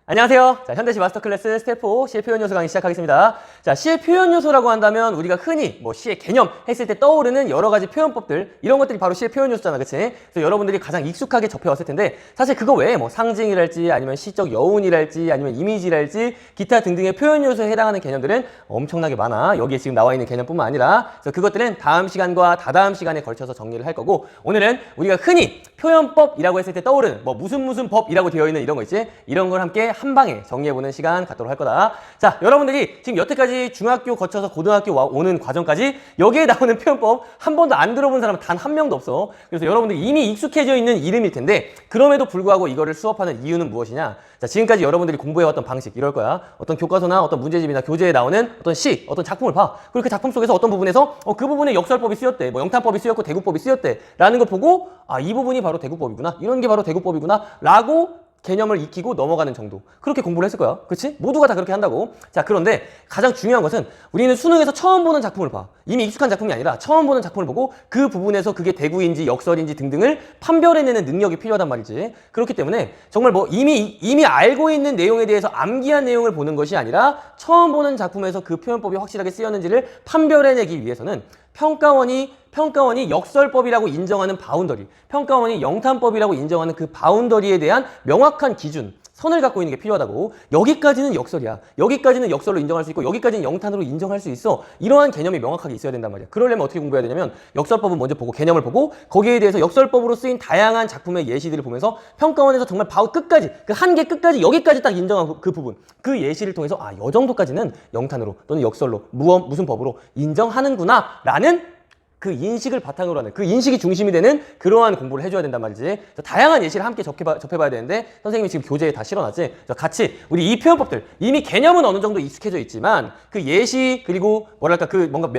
안녕하세요. 자, 현대시 마스터 클래스 스텝 4 시의 표현 요소 강의 시작하겠습니다. 자, 시의 표현 요소라고 한다면 우리가 흔히 시의 개념 했을 때 떠오르는 여러 가지 표현법들, 이런 것들이 바로 시의 표현 요소잖아, 그치? 그래서 여러분들이 가장 익숙하게 접해왔을 텐데, 사실 그거 외에 상징이랄지 아니면 시적 여운이랄지 아니면 이미지랄지 기타 등등의 표현 요소에 해당하는 개념들은 엄청나게 많아. 여기에 지금 나와 있는 개념뿐만 아니라, 그래서 그것들은 다음 시간과 다다음 시간에 걸쳐서 정리를 할 거고, 오늘은 우리가 흔히 표현법이라고 했을 때 떠오르는 무슨 법이라고 되어 있는 이런 거 있지? 이런 걸 함께 한 방에 정리해보는 시간 갖도록 할 거다. 자, 여러분들이 지금 여태까지 중학교 거쳐서 고등학교 오는 과정까지 여기에 나오는 표현법 한 번도 안 들어본 사람은 단 한 명도 없어. 그래서 여러분들이 이미 익숙해져 있는 이름일 텐데, 그럼에도 불구하고 이거를 수업하는 이유는 무엇이냐? 자, 지금까지 여러분들이 공부해왔던 방식 이럴 거야. 어떤 교과서나 어떤 문제집이나 교재에 나오는 어떤 시, 어떤 작품을 봐. 그리고 그 작품 속에서 어떤 부분에서 그 부분에 역설법이 쓰였대, 영탄법이 쓰였고 대구법이 쓰였대 라는 거 보고, 아, 이 부분이 바로 대구법이구나, 이런 게 바로 대구법이구나 라고 개념을 익히고 넘어가는 정도. 그렇게 공부를 했을 거야. 그렇지? 모두가 다 그렇게 한다고. 자, 그런데 가장 중요한 것은 우리는 수능에서 처음 보는 작품을 봐. 이미 익숙한 작품이 아니라 처음 보는 작품을 보고 그 부분에서 그게 대구인지 역설인지 등등을 판별해내는 능력이 필요하단 말이지. 그렇기 때문에 정말 이미 알고 있는 내용에 대해서 암기한 내용을 보는 것이 아니라 처음 보는 작품에서 그 표현법이 확실하게 쓰였는지를 판별해내기 위해서는 평가원이 역설법이라고 인정하는 바운더리, 평가원이 영탄법이라고 인정하는 그 바운더리에 대한 명확한 기준, 선을 갖고 있는 게 필요하다고. 여기까지는 역설이야. 여기까지는 역설로 인정할 수 있고 여기까지는 영탄으로 인정할 수 있어. 이러한 개념이 명확하게 있어야 된단 말이야. 그러려면 어떻게 공부해야 되냐면 역설법은 먼저 보고 개념을 보고 거기에 대해서 역설법으로 쓰인 다양한 작품의 예시들을 보면서 평가원에서 정말 바로 끝까지 그 한계 끝까지 여기까지 딱 인정한 그 부분, 그 예시를 통해서 아, 요 정도까지는 영탄으로 또는 역설로 무슨 법으로 인정하는구나 라는 그 인식을 바탕으로 하는, 그 인식이 중심이 되는 그러한 공부를 해줘야 된단 말이지. 다양한 예시를 함께 접해봐야 되는데 선생님이 지금 교재에 다 실어놨지. 같이 우리 이 표현법들 이미 개념은 어느 정도 익숙해져 있지만 그 예시 그리고 뭐랄까 그 뭔가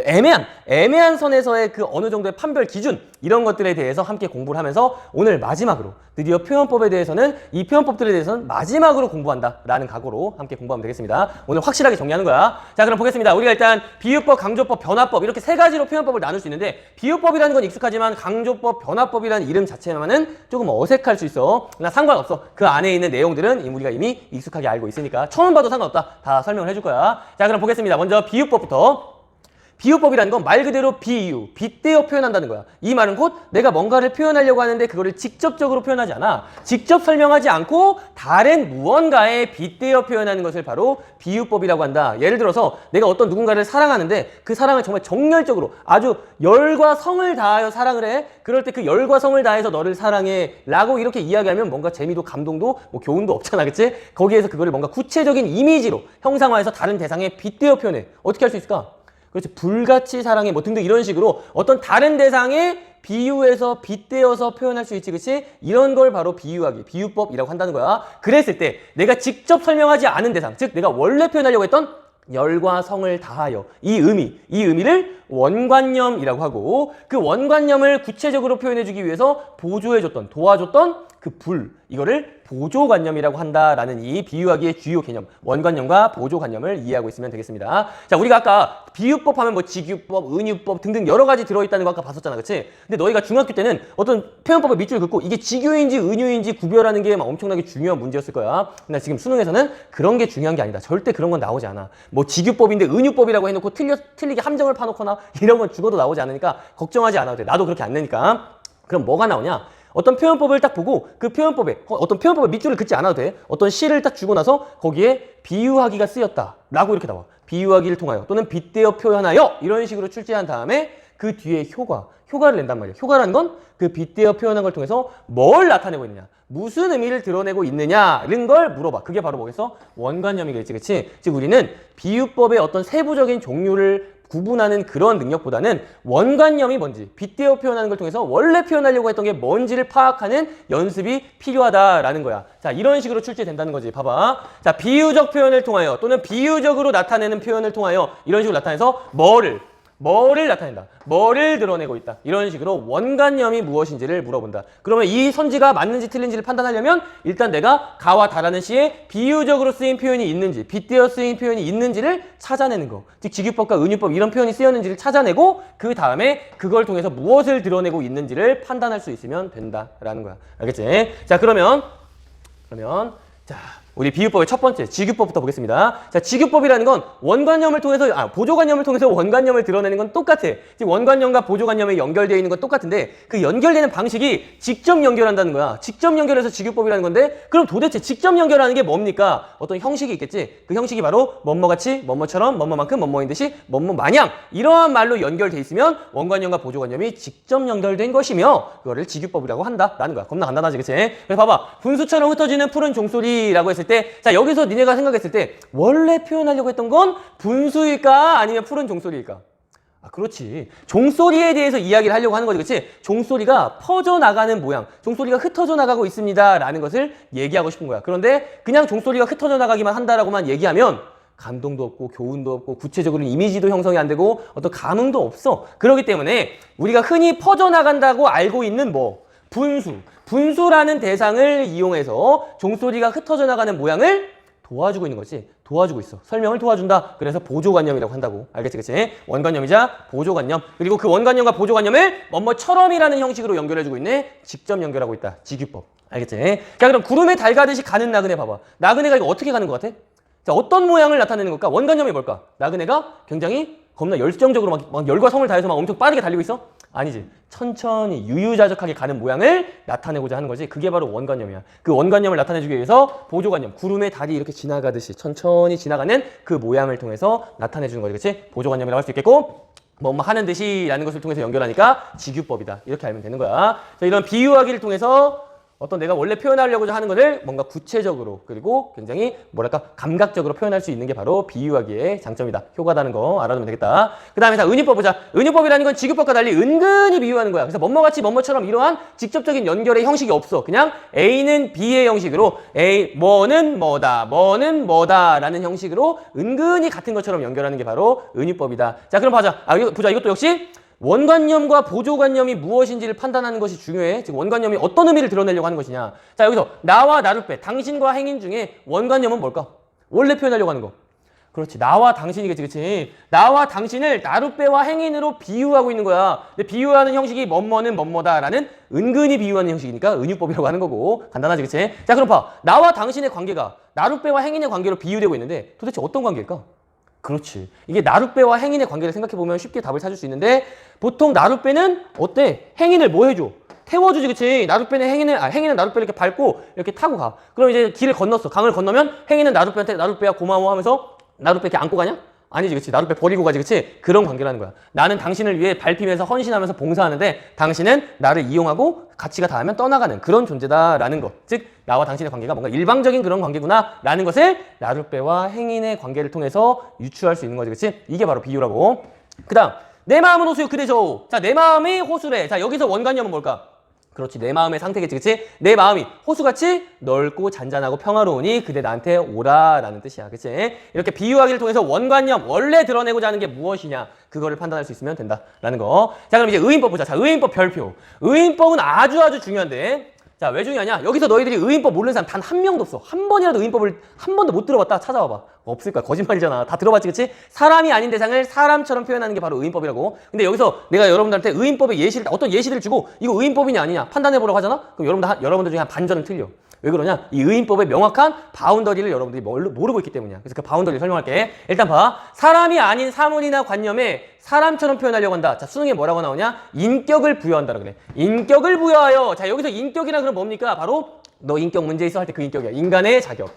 애매한 선에서의 그 어느 정도의 판별 기준 이런 것들에 대해서 함께 공부를 하면서 오늘 마지막으로 드디어 표현법에 대해서는 이 표현법들에 대해서는 마지막으로 공부한다라는 각오로 함께 공부하면 되겠습니다. 오늘 확실하게 정리하는 거야. 자, 그럼 보겠습니다. 우리가 일단 비유법, 강조법, 변화법 이렇게 세 가지로 표현법을 나눌 수 있는데 비유법이라는 건 익숙하지만 강조법, 변화법이라는 이름 자체만은 조금 어색할 수 있어. 그러나 상관없어. 그 안에 있는 내용들은 우리가 이미 익숙하게 알고 있으니까 처음 봐도 상관없다. 다 설명을 해줄 거야. 자, 그럼 보겠습니다. 먼저 비유법부터. 비유법이라는 건 말 그대로 비유, 빗대어 표현한다는 거야. 이 말은 곧 내가 뭔가를 표현하려고 하는데 그거를 직접적으로 표현하지 않아. 직접 설명하지 않고 다른 무언가에 빗대어 표현하는 것을 바로 비유법이라고 한다. 예를 들어서 내가 어떤 누군가를 사랑하는데 그 사랑을 정말 정열적으로 아주 열과 성을 다하여 사랑을 해. 그럴 때 그 열과 성을 다해서 너를 사랑해 라고 이렇게 이야기하면 뭔가 재미도 감동도 교훈도 없잖아, 그치? 거기에서 그거를 뭔가 구체적인 이미지로 형상화해서 다른 대상에 빗대어 표현해. 어떻게 할 수 있을까? 그렇지. 불같이 사랑해 등등 이런 식으로 어떤 다른 대상에 비유해서 빗대어서 표현할 수 있지, 그렇지? 이런 걸 바로 비유하기, 비유법이라고 한다는 거야. 그랬을 때 내가 직접 설명하지 않은 대상, 즉 내가 원래 표현하려고 했던 열과 성을 다하여 이 의미를 원관념이라고 하고 그 원관념을 구체적으로 표현해주기 위해서 보조해줬던, 도와줬던 그 이거를 보조관념이라고 한다라는 이 비유하기의 주요 개념, 원관념과 보조관념을 이해하고 있으면 되겠습니다. 자, 우리가 아까 비유법 하면 직유법, 은유법 등등 여러 가지 들어있다는 거 아까 봤었잖아, 그치? 근데 너희가 중학교 때는 어떤 표현법의 밑줄 긋고 이게 직유인지 은유인지 구별하는 게 엄청나게 중요한 문제였을 거야. 근데 지금 수능에서는 그런 게 중요한 게 아니다. 절대 그런 건 나오지 않아. 직유법인데 은유법이라고 해놓고 틀리게 함정을 파놓거나 이런 건 죽어도 나오지 않으니까 걱정하지 않아도 돼. 나도 그렇게 안 내니까. 그럼 뭐가 나오냐? 어떤 표현법을 딱 보고 그 표현법에 어떤 표현법의 밑줄을 긋지 않아도 돼. 어떤 시를 딱 주고 나서 거기에 비유하기가 쓰였다 라고 이렇게 나와. 비유하기를 통하여 또는 빗대어 표현하여 이런 식으로 출제한 다음에 그 뒤에 효과를 낸단 말이야. 효과라는 건 그 빗대어 표현한 걸 통해서 뭘 나타내고 있느냐, 무슨 의미를 드러내고 있느냐는 걸 물어봐. 그게 바로 뭐겠어? 원관념이겠지, 그치? 즉 우리는 비유법의 어떤 세부적인 종류를 구분하는 그런 능력보다는 원관념이 뭔지, 빗대어 표현하는 걸 통해서 원래 표현하려고 했던 게 뭔지를 파악하는 연습이 필요하다라는 거야. 자, 이런 식으로 출제된다는 거지. 봐봐. 자, 비유적 표현을 통하여 또는 비유적으로 나타내는 표현을 통하여 이런 식으로 나타내서 뭐를 나타낸다. 뭐를 드러내고 있다. 이런 식으로 원관념이 무엇인지를 물어본다. 그러면 이 선지가 맞는지 틀린지를 판단하려면 일단 내가 가와 다라는 시에 비유적으로 쓰인 표현이 있는지, 빗대어 쓰인 표현이 있는지를 찾아내는 거. 즉 직유법과 은유법 이런 표현이 쓰였는지를 찾아내고 그 다음에 그걸 통해서 무엇을 드러내고 있는지를 판단할 수 있으면 된다라는 거야. 알겠지? 자, 그러면 자, 우리 비유법의 첫 번째 직유법부터 보겠습니다. 자, 직유법이라는 건 원관념을 통해서 보조관념을 통해서 원관념을 드러내는 건 똑같아. 즉 원관념과 보조관념이 연결되어 있는 건 똑같은데 그 연결되는 방식이 직접 연결한다는 거야. 직접 연결해서 직유법이라는 건데 그럼 도대체 직접 연결하는 게 뭡니까? 어떤 형식이 있겠지. 그 형식이 바로 뭐뭐같이, 뭐뭐처럼, 뭐뭐만큼, 뭐뭐인 듯이, 뭐뭐 마냥 이러한 말로 연결돼 있으면 원관념과 보조관념이 직접 연결된 것이며 그거를 직유법이라고 한다라는 거야. 겁나 간단하지, 그치? 그래서 봐봐. 분수처럼 흩어지는 푸른 종소리라고 했을 때, 자, 여기서 니네가 생각했을 때 원래 표현하려고 했던 건 분수일까 아니면 푸른 종소리일까? 그렇지. 종소리에 대해서 이야기를 하려고 하는 거지, 그치? 종소리가 퍼져나가는 모양, 종소리가 흩어져 나가고 있습니다 라는 것을 얘기하고 싶은 거야. 그런데 그냥 종소리가 흩어져 나가기만 한다라고만 얘기하면 감동도 없고 교훈도 없고 구체적으로 이미지도 형성이 안 되고 어떤 감흥도 없어. 그렇기 때문에 우리가 흔히 퍼져나간다고 알고 있는 분수라는 대상을 이용해서 종소리가 흩어져 나가는 모양을 도와주고 있는 거지. 도와주고 있어. 설명을 도와준다. 그래서 보조관념이라고 한다고. 알겠지, 그치? 원관념이자 보조관념. 그리고 그 원관념과 보조관념을 뭐뭐처럼이라는 형식으로 연결해주고 있네. 직접 연결하고 있다. 직유법. 알겠지? 자, 그럼 구름에 달 가듯이 가는 나그네 봐봐. 나그네가 이거 어떻게 가는 것 같아? 자, 어떤 모양을 나타내는 걸까? 원관념이 뭘까? 나그네가 굉장히 겁나 열정적으로 막 열과 성을 다해서 막 엄청 빠르게 달리고 있어? 아니지. 천천히 유유자적하게 가는 모양을 나타내고자 하는 거지. 그게 바로 원관념이야. 그 원관념을 나타내주기 위해서 보조관념, 구름의 달이 이렇게 지나가듯이 천천히 지나가는 그 모양을 통해서 나타내주는 거지. 그치? 보조관념이라고 할 수 있겠고 뭐 하는 듯이 라는 것을 통해서 연결하니까 직유법이다. 이렇게 알면 되는 거야. 자, 이런 비유하기를 통해서 어떤 내가 원래 표현하려고 하는 것을 뭔가 구체적으로 그리고 굉장히 뭐랄까 감각적으로 표현할 수 있는 게 바로 비유하기의 장점이다. 효과다는 거 알아두면 되겠다. 그 다음에 자, 은유법 보자. 은유법이라는 건 직유법과 달리 은근히 비유하는 거야. 그래서 뭐뭐같이 뭐뭐처럼 이러한 직접적인 연결의 형식이 없어. 그냥 A는 B의 형식으로 뭐는 뭐다 라는 형식으로 은근히 같은 것처럼 연결하는 게 바로 은유법이다. 자, 그럼 보자. 이거 보자. 이것도 역시 원관념과 보조관념이 무엇인지를 판단하는 것이 중요해. 즉 원관념이 어떤 의미를 드러내려고 하는 것이냐. 자, 여기서 나와 나를 빼 당신과 행인 중에 원관념은 뭘까? 원래 표현하려고 하는 거. 그렇지. 나와 당신이겠지, 그치? 나와 당신을 나룻배와 행인으로 비유하고 있는 거야. 근데 비유하는 형식이 뭐뭐는 뭐뭐다라는 은근히 비유하는 형식이니까 은유법이라고 하는 거고. 간단하지, 그치? 자, 그럼 봐. 나와 당신의 관계가 나룻배와 행인의 관계로 비유되고 있는데 도대체 어떤 관계일까? 그렇지. 이게 나룻배와 행인의 관계를 생각해보면 쉽게 답을 찾을 수 있는데 보통 나룻배는 어때? 행인을 뭐 해줘? 태워주지, 그치? 나룻배는 행인은 나룻배를 이렇게 밟고 이렇게 타고 가. 그럼 이제 길을 건넜어. 강을 건너면 행인은 나룻배한테 나룻배야 고마워 하면서 나룻배 이렇게 안고 가냐? 아니지, 그치? 나룻배 버리고 가지, 그치? 그런 관계라는 거야. 나는 당신을 위해 밟히면서 헌신하면서 봉사하는데 당신은 나를 이용하고 가치가 닿으면 떠나가는 그런 존재다라는 것. 즉 나와 당신의 관계가 뭔가 일방적인 그런 관계구나라는 것을 나룻배와 행인의 관계를 통해서 유추할 수 있는 거지, 그치? 이게 바로 비유라고. 그 다음 내 마음은 호수요 그대저. 자, 내 마음이 호수래. 자, 여기서 원관념은 뭘까? 그렇지. 내 마음의 상태겠지, 그치? 내 마음이 호수같이 넓고 잔잔하고 평화로우니 그대 나한테 오라라는 뜻이야, 그치? 이렇게 비유하기를 통해서 원관념, 원래 드러내고자 하는 게 무엇이냐 그거를 판단할 수 있으면 된다라는 거. 자, 그럼 이제 의인법 보자. 자, 의인법 별표. 의인법은 아주 중요한데 자, 왜 중요하냐? 여기서 너희들이 의인법 모르는 사람 단 한 명도 없어. 한 번이라도 의인법을 한 번도 못 들어봤다 찾아와봐. 없을 거야. 거짓말이잖아. 다 들어봤지, 그치? 사람이 아닌 대상을 사람처럼 표현하는 게 바로 의인법이라고. 근데 여기서 내가 여러분들한테 의인법의 예시를, 어떤 예시를 주고 이거 의인법이냐 아니냐 판단해보라고 하잖아? 그럼 여러분들 중에 한 반전은 틀려. 왜 그러냐? 이 의인법의 명확한 바운더리를 여러분들이 모르고 있기 때문이야. 그래서 그 바운더리를 설명할게. 일단 봐. 사람이 아닌 사물이나 관념에 사람처럼 표현하려고 한다. 자, 수능에 뭐라고 나오냐? 인격을 부여한다라 그래. 인격을 부여하여. 자, 여기서 인격이란 그럼 뭡니까? 바로 너 인격 문제 있어 할 때 그 인격이야. 인간의 자격.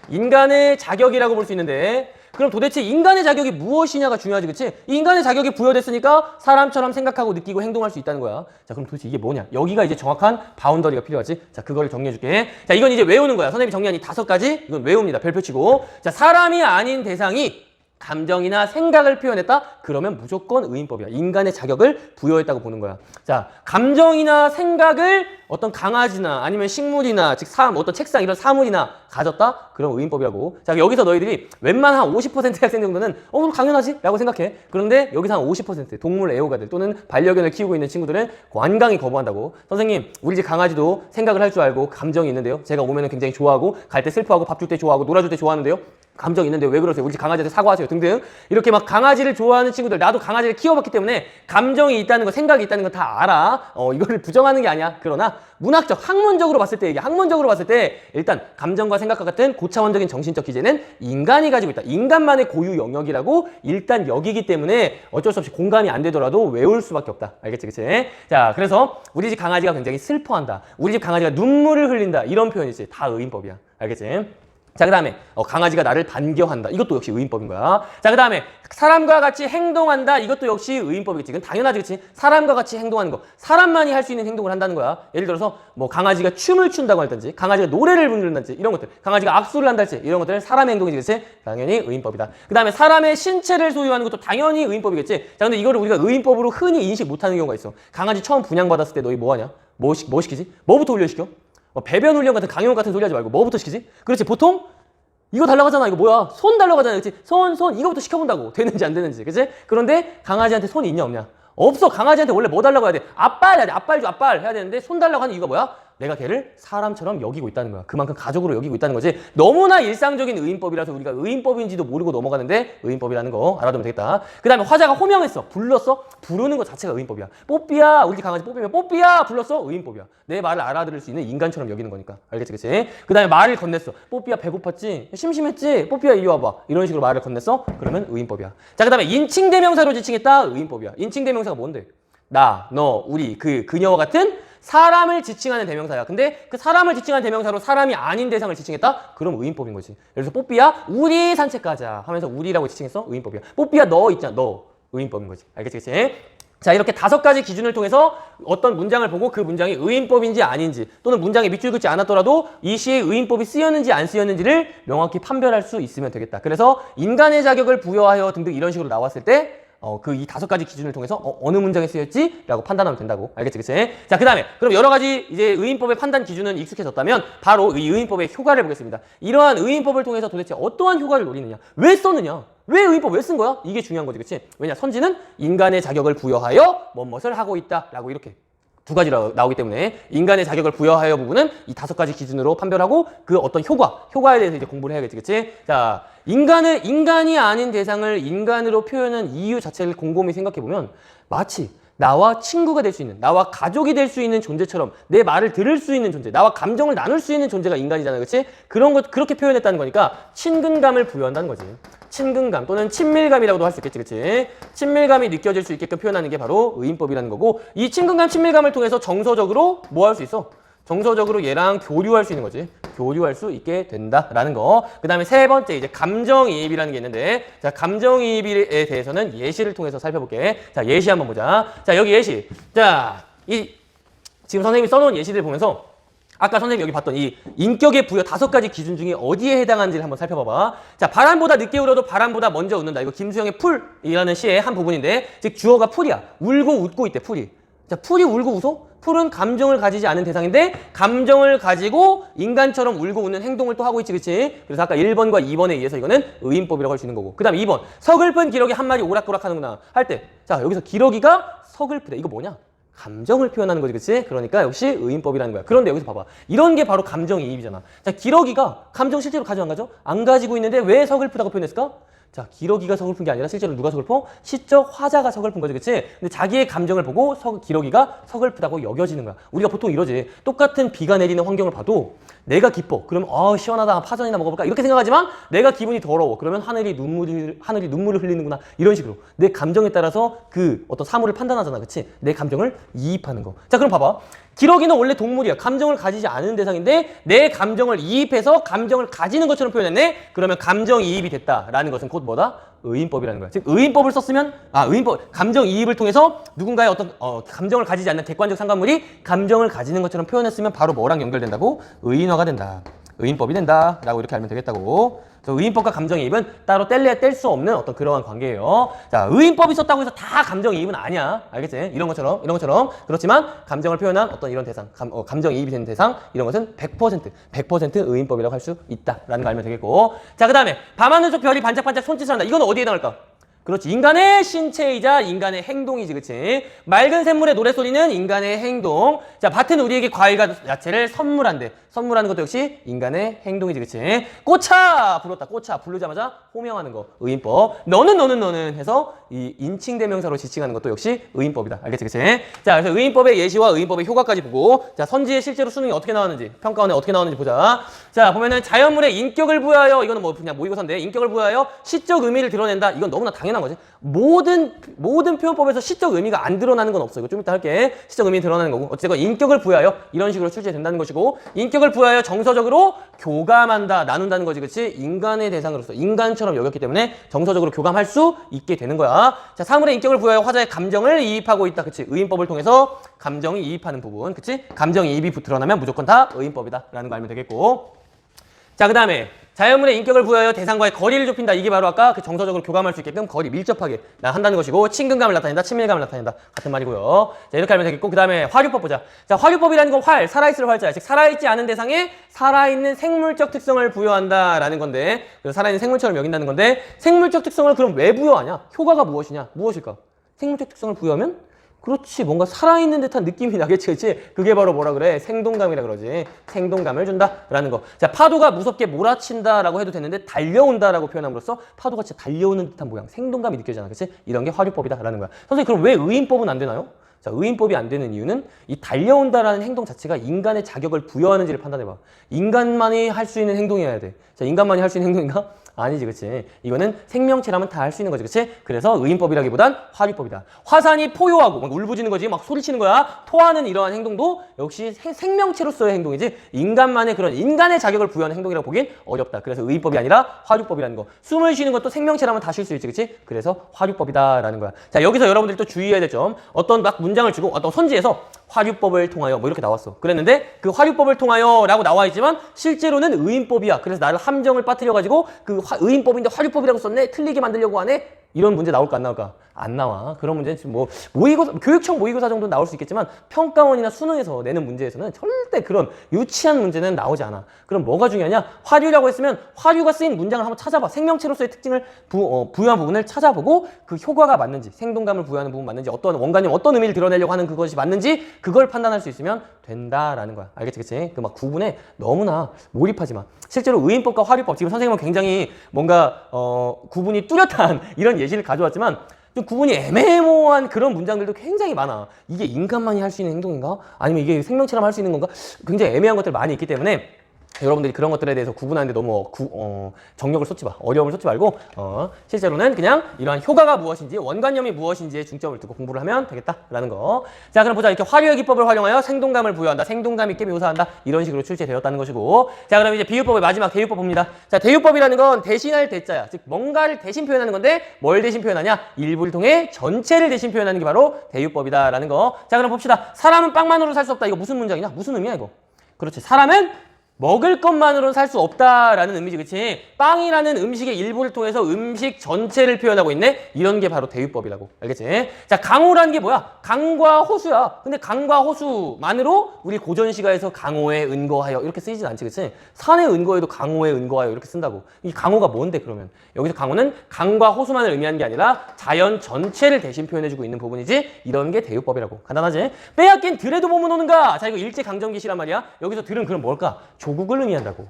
인간의 자격이라고 볼 수 있는데 그럼 도대체 인간의 자격이 무엇이냐가 중요하지, 그치? 이 인간의 자격이 부여됐으니까 사람처럼 생각하고 느끼고 행동할 수 있다는 거야. 자, 그럼 도대체 이게 뭐냐? 여기가 이제 정확한 바운더리가 필요하지. 자, 그거를 정리해줄게. 자, 이건 이제 외우는 거야. 선생님이 정리한 이 5가지 이건 외웁니다. 별표 치고. 자, 사람이 아닌 대상이 감정이나 생각을 표현했다? 그러면 무조건 의인법이야. 인간의 자격을 부여했다고 보는 거야. 자, 감정이나 생각을 어떤 강아지나 아니면 식물이나 즉 어떤 책상 이런 사물이나 가졌다? 그럼 의인법이라고. 자, 여기서 너희들이 웬만한 한 50%의 학생 정도는 그럼 당연하지? 라고 생각해. 그런데 여기서 한 50% 동물 애호가들 또는 반려견을 키우고 있는 친구들은 완강히 거부한다고. 선생님, 우리 집 강아지도 생각을 할 줄 알고 감정이 있는데요. 제가 오면은 굉장히 좋아하고 갈 때 슬퍼하고 밥 줄 때 좋아하고 놀아줄 때 좋아하는데요. 감정 있는데 왜 그러세요? 우리 집 강아지한테 사과하세요 등등 이렇게 막 강아지를 좋아하는 친구들 나도 강아지를 키워봤기 때문에 감정이 있다는 거 생각이 있다는 거 다 알아. 이거를 부정하는 게 아니야. 그러나 문학적 학문적으로 봤을 때 학문적으로 봤을 때 일단 감정과 생각과 같은 고차원적인 정신적 기제는 인간이 가지고 있다. 인간만의 고유 영역이라고 일단 여기기 때문에 어쩔 수 없이 공감이 안 되더라도 외울 수밖에 없다. 알겠지 그치? 자 그래서 우리 집 강아지가 굉장히 슬퍼한다. 우리 집 강아지가 눈물을 흘린다. 이런 표현이지. 다 의인법이야. 알겠지? 자, 그 다음에 강아지가 나를 반겨한다. 이것도 역시 의인법인 거야. 자, 그 다음에 사람과 같이 행동한다. 이것도 역시 의인법이겠지. 이건 당연하지, 그치? 사람과 같이 행동하는 거. 사람만이 할 수 있는 행동을 한다는 거야. 예를 들어서 뭐 강아지가 춤을 춘다고 할든지 강아지가 노래를 부른다든지 이런 것들. 강아지가 악수를 한다든지 이런 것들 사람의 행동이지, 그치? 당연히 의인법이다. 그 다음에 사람의 신체를 소유하는 것도 당연히 의인법이겠지. 자, 근데 이거를 우리가 의인법으로 흔히 인식 못하는 경우가 있어. 강아지 처음 분양받았을 때 너희 뭐 하냐? 뭐 시키지? 뭐부터 훈련시켜? 배변 훈련 같은 강용 같은 소리 하지 말고 뭐부터 시키지? 그렇지 보통 이거 달라고 하잖아. 이거 뭐야? 손 달라고 하잖아. 그렇지? 손 이거부터 시켜본다고. 되는지 안 되는지. 그렇지? 그런데 강아지한테 손이 있냐 없냐? 없어. 강아지한테 원래 뭐 달라고 해야 돼? 앞발 해야 돼. 앞발 줘. 앞발 해야 되는데 손 달라고 하는 이유가 뭐야? 내가 걔를 사람처럼 여기고 있다는 거야. 그만큼 가족으로 여기고 있다는 거지. 너무나 일상적인 의인법이라서 우리가 의인법인지도 모르고 넘어가는데 의인법이라는 거 알아두면 되겠다. 그 다음에 화자가 호명했어. 불렀어. 부르는 것 자체가 의인법이야. 뽀삐야. 우리 강아지 뽀삐면 뽀삐야. 불렀어. 의인법이야. 내 말을 알아들을 수 있는 인간처럼 여기는 거니까. 알겠지? 그치? 그 다음에 말을 건넸어. 뽀삐야 배고팠지? 심심했지? 뽀삐야 이리 와봐. 이런 식으로 말을 건넸어. 그러면 의인법이야. 자, 그 다음에 인칭대명사로 지칭했다. 의인법이야. 인칭대명사가 뭔데? 나, 너, 우리, 그녀와 같은 사람을 지칭하는 대명사야. 근데 그 사람을 지칭하는 대명사로 사람이 아닌 대상을 지칭했다? 그럼 의인법인 거지. 그래서 뽀삐야 우리 산책 가자 하면서 우리라고 지칭했어? 의인법이야. 뽀삐야 너 있잖아. 너. 의인법인 거지. 알겠지? 그치? 자, 이렇게 5가지 기준을 통해서 어떤 문장을 보고 그 문장이 의인법인지 아닌지 또는 문장에 밑줄 긋지 않았더라도 이 시에 의인법이 쓰였는지 안 쓰였는지를 명확히 판별할 수 있으면 되겠다. 그래서 인간의 자격을 부여하여 등등 이런 식으로 나왔을 때 이 5가지 기준을 통해서 어느 문장에 쓰였지? 라고 판단하면 된다고. 알겠지? 그치? 자, 그 다음에 그럼 여러 가지 이제 의인법의 판단 기준은 익숙해졌다면 바로 이 의인법의 효과를 보겠습니다. 이러한 의인법을 통해서 도대체 어떠한 효과를 노리느냐? 왜 썼느냐? 왜 의인법 왜 쓴 거야? 이게 중요한 거지. 그치? 왜냐? 선지는 인간의 자격을 부여하여 무엇을 하고 있다. 라고 이렇게 2가지로 나오기 때문에 인간의 자격을 부여하여 부분은 이 5가지 기준으로 판별하고 그 어떤 효과에 대해서 이제 공부를 해야겠지. 그치? 자, 인간이 아닌 대상을 인간으로 표현한 이유 자체를 곰곰이 생각해보면 마치 나와 친구가 될 수 있는, 나와 가족이 될 수 있는 존재처럼 내 말을 들을 수 있는 존재, 나와 감정을 나눌 수 있는 존재가 인간이잖아. 그치? 그런 것, 그렇게 표현했다는 거니까 친근감을 부여한다는 거지. 친근감 또는 친밀감이라고도 할 수 있겠지. 그치? 친밀감이 느껴질 수 있게끔 표현하는 게 바로 의인법이라는 거고 이 친근감, 친밀감을 통해서 정서적으로 뭐 할 수 있어? 정서적으로 얘랑 교류할 수 있는 거지. 교류할 수 있게 된다라는 거. 그 다음에 3번째 이제 감정이입이라는 게 있는데 자, 감정이입에 대해서는 예시를 통해서 살펴볼게. 자, 예시 한번 보자. 자, 여기 예시. 자, 지금 선생님이 써놓은 예시들 보면서 아까 선생님이 여기 봤던 이 인격의 부여 5가지 기준 중에 어디에 해당하는지를 한번 살펴봐봐. 자, 바람보다 늦게 울어도 바람보다 먼저 웃는다. 이거 김수영의 풀이라는 시의 한 부분인데 즉 주어가 풀이야. 울고 웃고 있대. 풀이. 자, 풀이 울고 웃어? 풀은 감정을 가지지 않은 대상인데 감정을 가지고 인간처럼 울고 웃는 행동을 또 하고 있지. 그치? 그래서 아까 1번과 2번에 의해서 이거는 의인법이라고 할 수 있는 거고 그 다음 2번 서글픈 기러기 한 마리 오락도락 하는구나 할 때 자, 여기서 기러기가 서글프대. 이거 뭐냐? 감정을 표현하는 거지. 그치? 그러니까 역시 의인법이라는 거야. 그런데 여기서 봐봐. 이런 게 바로 감정이입이잖아. 자, 기러기가 감정 실제로 가지고 안 가져? 안 가지고 있는데 왜 서글프다고 표현했을까? 자, 기러기가 서글픈 게 아니라 실제로 누가 서글퍼? 시적 화자가 서글픈 거지. 그치? 근데 자기의 감정을 보고 기러기가 서글프다고 여겨지는 거야. 우리가 보통 이러지. 똑같은 비가 내리는 환경을 봐도 내가 기뻐. 그러면 시원하다. 파전이나 먹어볼까? 이렇게 생각하지만 내가 기분이 더러워. 그러면 하늘이 눈물을 흘리는구나. 이런 식으로 내 감정에 따라서 그 어떤 사물을 판단하잖아. 그치? 내 감정을 이입하는 거. 자, 그럼 봐봐. 기러기는 원래 동물이야. 감정을 가지지 않은 대상인데 내 감정을 이입해서 감정을 가지는 것처럼 표현했네? 그러면 감정이입이 됐다라는 것은 곧 뭐다? 의인법이라는 거야. 즉 의인법을 썼으면 감정이입을 통해서 누군가의 어떤 감정을 가지지 않는 객관적 상관물이 감정을 가지는 것처럼 표현했으면 바로 뭐랑 연결된다고? 의인화가 된다. 의인법이 된다 라고 이렇게 알면 되겠다고. 의인법과 감정이입은 따로 뗄 수 없는 어떤 그러한 관계예요. 자, 의인법이 있었다고 해서 다 감정이입은 아니야. 알겠지? 이런 것처럼 그렇지만 감정을 표현한 어떤 이런 대상, 감정이입이 되는 대상 이런 것은 100% 의인법이라고 할 수 있다라는 거 알면 되겠고. 자, 그 다음에 밤하늘 속 별이 반짝반짝 손짓을 한다. 이건 어디에 해당할까? 그렇지. 인간의 신체이자 인간의 행동이지, 그치? 맑은 샘물의 노랫소리는 인간의 행동. 자, 밭은 우리에게 과일과 야채를 선물한대. 선물하는 것도 역시 인간의 행동이지, 그치? 꽃아! 불렀다. 꽃아. 부르자마자 호명하는 거. 의인법. 너는 해서 이 인칭대명사로 지칭하는 것도 역시 의인법이다. 알겠지, 그치? 자, 그래서 의인법의 예시와 의인법의 효과까지 보고, 자, 선지의 실제로 수능이 어떻게 나왔는지, 평가원에 어떻게 나왔는지 보자. 자, 보면은 자연물에 인격을 부여하여, 이거는 뭐 그냥 모의고사인데, 인격을 부여하여 시적 의미를 드러낸다. 이건 너무나 당연한 거지. 모든 표현법에서 시적 의미가 안 드러나는 건 없어. 이거 좀 이따 할게. 시적 의미 드러나는 거고. 어쨌든 인격을 부여하여 이런 식으로 출제된다는 것이고, 인격을 부여하여 정서적으로 교감한다, 나눈다는 거지, 그렇지? 인간의 대상으로서 인간처럼 여겼기 때문에 정서적으로 교감할 수 있게 되는 거야. 자, 사물의 인격을 부여하여 화자의 감정을 이입하고 있다, 그렇지? 의인법을 통해서 감정이 이입하는 부분, 그렇지? 감정 이입이 드러나면 무조건 다 의인법이다라는 거 알면 되겠고. 자, 그 다음에 자연물의 인격을 부여하여 대상과의 거리를 좁힌다. 이게 바로 아까 그 정서적으로 교감할 수 있게끔 거리 밀접하게 한다는 것이고, 친근감을 나타낸다, 친밀감을 나타낸다. 같은 말이고요. 자, 이렇게 알면 되겠고, 그 다음에 화류법 보자. 자, 화류법이라는 건 살아있을 활자야. 즉, 살아있지 않은 대상에 살아있는 생물적 특성을 부여한다라는 건데, 그래서 살아있는 생물처럼 여긴다는 건데, 생물적 특성을 그럼 왜 부여하냐? 효과가 무엇이냐? 무엇일까? 생물적 특성을 부여하면? 그렇지, 뭔가 살아있는 듯한 느낌이 나겠지, 그치? 그게 바로 뭐라 그래? 생동감이라 그러지. 생동감을 준다라는 거. 자, 파도가 무섭게 몰아친다라고 해도 되는데, 달려온다라고 표현함으로써 파도가 진짜 달려오는 듯한 모양, 생동감이 느껴지잖아, 그치? 이런 게 화류법이다라는 거야. 선생님, 그럼 왜 의인법은 안 되나요? 자, 의인법이 안 되는 이유는 이 달려온다라는 행동 자체가 인간의 자격을 부여하는지를 판단해봐. 인간만이 할 수 있는 행동이어야 돼. 자, 인간만이 할 수 있는 행동인가? 아니지, 그치? 이거는 생명체라면 다 할 수 있는 거지, 그치? 그래서 의인법이라기보단 화류법이다. 화산이 포효하고 막 울부짖는 거지, 막 소리치는 거야. 토하는 이러한 행동도 역시 생명체로서의 행동이지, 인간만의 그런 인간의 자격을 부여하는 행동이라고 보긴 어렵다. 그래서 의인법이 아니라 화류법이라는 거. 숨을 쉬는 것도 생명체라면 다 쉴 수 있지, 그치? 그래서 화류법이다라는 거야. 자, 여기서 여러분들이 또 주의해야 될 점, 어떤 막 문장을 주고 어떤 선지에서 화류법을 통하여 뭐 이렇게 나왔어. 그랬는데 그 화류법을 통하여 라고 나와 있지만 실제로는 의인법이야. 그래서 나를 함정을 빠뜨려가지고 그 의인법인데 화류법이라고 썼네? 틀리게 만들려고 하네? 이런 문제 나올까 안 나올까? 안 나와. 그런 문제는 지금 뭐 모의고사, 교육청 모의고사 정도는 나올 수 있겠지만 평가원이나 수능에서 내는 문제에서는 절대 그런 유치한 문제는 나오지 않아. 그럼 뭐가 중요하냐? 화류라고 했으면 화류가 쓰인 문장을 한번 찾아봐. 생명체로서의 특징을 부여한 부분을 찾아보고 그 효과가 맞는지, 생동감을 부여하는 부분 맞는지, 어떤 원관님 어떤 의미를 드러내려고 하는 그것이 맞는지 그걸 판단할 수 있으면 된다라는 거야. 알겠지, 그치? 그 막 구분에 너무나 몰입하지 마. 실제로 의인법과 화류법, 지금 선생님은 굉장히 뭔가 구분이 뚜렷한 이런 예시를 가져왔지만 좀 구분이 애매모호한 그런 문장들도 굉장히 많아. 이게 인간만이 할 수 있는 행동인가? 아니면 이게 생명체라면 할 수 있는 건가? 굉장히 애매한 것들 많이 있기 때문에 여러분들이 그런 것들에 대해서 구분하는데 너무 정력을 쏟지 마. 어려움을 쏟지 말고 실제로는 그냥 이러한 효과가 무엇인지, 원관념이 무엇인지에 중점을 두고 공부를 하면 되겠다라는 거. 자, 그럼 보자. 이렇게 화류의 기법을 활용하여 생동감을 부여한다. 생동감 있게 묘사한다. 이런 식으로 출제되었다는 것이고. 자, 그럼 이제 비유법의 마지막 대유법 봅니다. 자, 대유법이라는 건 대신할 대자야. 즉 뭔가를 대신 표현하는 건데 뭘 대신 표현하냐? 일부를 통해 전체를 대신 표현하는 게 바로 대유법이다라는 거. 자, 그럼 봅시다. 사람은 빵만으로 살 수 없다. 이거 무슨 문장이냐? 무슨 의미야 이거? 그렇지. 사람은 먹을 것만으로는 살 수 없다라는 의미지, 그치? 빵이라는 음식의 일부를 통해서 음식 전체를 표현하고 있네? 이런 게 바로 대유법이라고. 알겠지? 자, 강호라는 게 뭐야? 강과 호수야. 근데 강과 호수만으로 우리 고전시가에서 강호에 은거하여 이렇게 쓰이진 않지, 그치? 산에 은거해도 강호에 은거하여 이렇게 쓴다고. 이 강호가 뭔데, 그러면? 여기서 강호는 강과 호수만을 의미하는 게 아니라 자연 전체를 대신 표현해주고 있는 부분이지, 이런 게 대유법이라고. 간단하지? 빼앗긴 들에도 몸은 오는가? 자, 이거 일제강점기시란 말이야. 여기서 들은 그럼 뭘까? 조국을 의미한다고.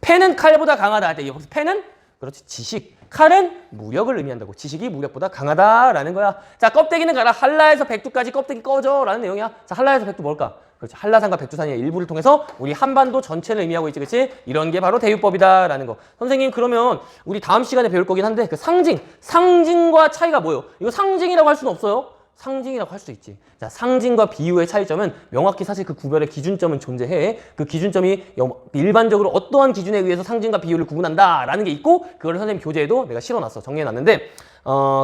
패는 칼보다 강하다 할 때 여기서 패는 그렇지 지식, 칼은 무력을 의미한다고. 지식이 무력보다 강하다라는 거야. 자, 껍데기는 가라. 한라에서 백두까지 껍데기 꺼져라는 내용이야. 자, 한라에서 백두 뭘까? 그렇지. 한라산과 백두산의 일부를 통해서 우리 한반도 전체를 의미하고 있지, 그렇지? 이런 게 바로 대유법이다라는 거. 선생님, 그러면 우리 다음 시간에 배울 거긴 한데 그 상징과 차이가 뭐예요? 이거 상징이라고 할 수는 없어요. 상징이라고 할 수 있지. 자, 상징과 비유의 차이점은 명확히 사실 그 구별의 기준점은 존재해. 그 기준점이 일반적으로 어떠한 기준에 의해서 상징과 비유를 구분한다라는 게 있고, 그걸 선생님 교재에도 내가 실어놨어. 정리해놨는데,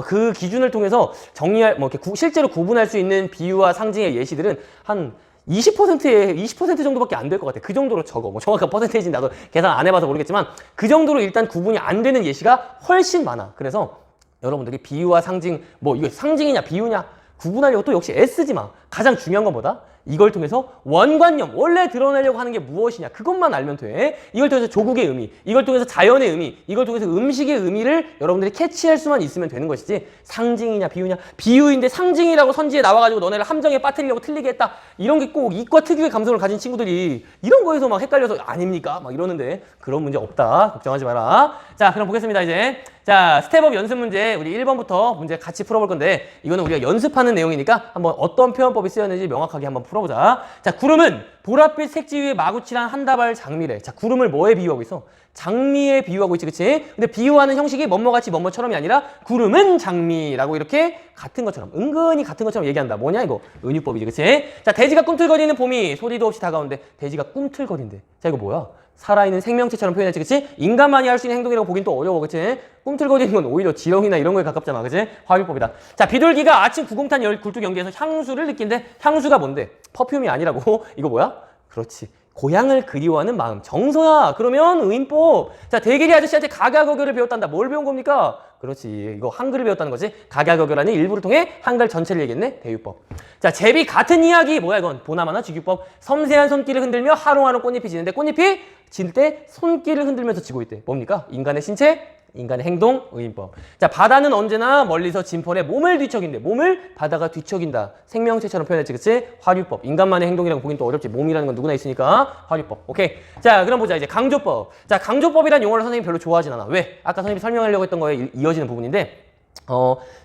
그 기준을 통해서 정리할, 뭐 이렇게 실제로 구분할 수 있는 비유와 상징의 예시들은 한 20% 정도밖에 안 될 것 같아. 그 정도로 적어. 뭐 정확한 퍼센테이지는 나도 계산 안 해봐서 모르겠지만 그 정도로 일단 구분이 안 되는 예시가 훨씬 많아. 그래서 여러분들이 비유와 상징, 뭐 이거 상징이냐 비유냐 구분하려고 또 역시 애쓰지 마. 가장 중요한 건 뭐다? 이걸 통해서 원관념, 원래 드러내려고 하는 게 무엇이냐, 그것만 알면 돼. 이걸 통해서 조국의 의미, 이걸 통해서 자연의 의미, 이걸 통해서 음식의 의미를 여러분들이 캐치할 수만 있으면 되는 것이지, 상징이냐 비유냐, 비유인데 상징이라고 선지에 나와가지고 너네를 함정에 빠뜨리려고 틀리게 했다, 이런 게 꼭 이과 특유의 감성을 가진 친구들이 이런 거에서 막 헷갈려서 아닙니까? 막 이러는데 그런 문제 없다. 걱정하지 마라. 자, 그럼 보겠습니다. 이제 자, 스텝업 연습 문제 우리 1번부터 문제 같이 풀어볼 건데, 이거는 우리가 연습하는 내용이니까 한번 어떤 표현법이 쓰였는지 명확하게 한번 풀어보자. 자, 구름은 보랏빛 색지 위에 마구칠한 한 다발 장미래. 자, 구름을 뭐에 비유하고 있어? 장미에 비유하고 있지, 그치? 근데 비유하는 형식이 뭐뭐같이 뭐뭐처럼이 아니라 구름은 장미라고 이렇게 같은 것처럼, 은근히 같은 것처럼 얘기한다. 뭐냐 이거? 은유법이지, 그치? 자, 돼지가 꿈틀거리는 봄이 소리도 없이 다가오는데 돼지가 꿈틀거린대. 자, 이거 뭐야? 살아있는 생명체처럼 표현했지, 그치? 인간만이 할 수 있는 행동이라고 보긴 또 어려워, 그치? 꿈틀거리는 건 오히려 지렁이나 이런 거에 가깝잖아, 그치? 화비법이다. 자, 비둘기가 아침 구공탄 굴뚝 연기에서 향수를 느낀대. 향수가 뭔데? 퍼퓸이 아니라고? 이거 뭐야? 그렇지. 고향을 그리워하는 마음. 정서야. 그러면 의인법. 자, 대길이 아저씨한테 가가거교를 배웠단다. 뭘 배운 겁니까? 그렇지. 이거 한글을 배웠다는 거지. 가가거교라는 일부를 통해 한글 전체를 얘기했네. 대유법. 자, 제비 같은 이야기. 뭐야 이건? 보나마나 지규법. 섬세한 손길을 흔들며 하루하루 꽃잎이 지는데 꽃잎이 질 때 손길을 흔들면서 지고 있대. 뭡니까? 인간의 신체, 인간의 행동, 의인법. 자, 바다는 언제나 멀리서 진펄에 몸을 뒤척인대. 몸을 바다가 뒤척인다. 생명체처럼 표현했지, 그치? 화류법. 인간만의 행동이라고 보긴 또 어렵지. 몸이라는 건 누구나 있으니까 화류법. 오케이. 자, 그럼 보자. 이제 강조법. 자, 강조법이란 용어를 선생님이 별로 좋아하진 않아. 왜? 아까 선생님이 설명하려고 했던 거에 이어지는 부분인데,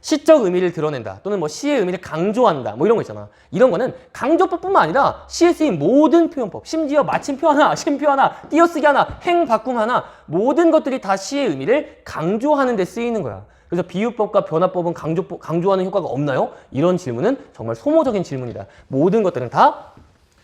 시적 의미를 드러낸다, 또는 뭐 시의 의미를 강조한다, 뭐 이런 거 있잖아. 이런 거는 강조법뿐만 아니라 시에 쓰인 모든 표현법, 심지어 마침표 하나, 쉼표 하나, 띄어쓰기 하나, 행바꿈 하나, 모든 것들이 다 시의 의미를 강조하는 데 쓰이는 거야. 그래서 비유법과 변화법은 강조하는 효과가 없나요? 이런 질문은 정말 소모적인 질문이다. 모든 것들은 다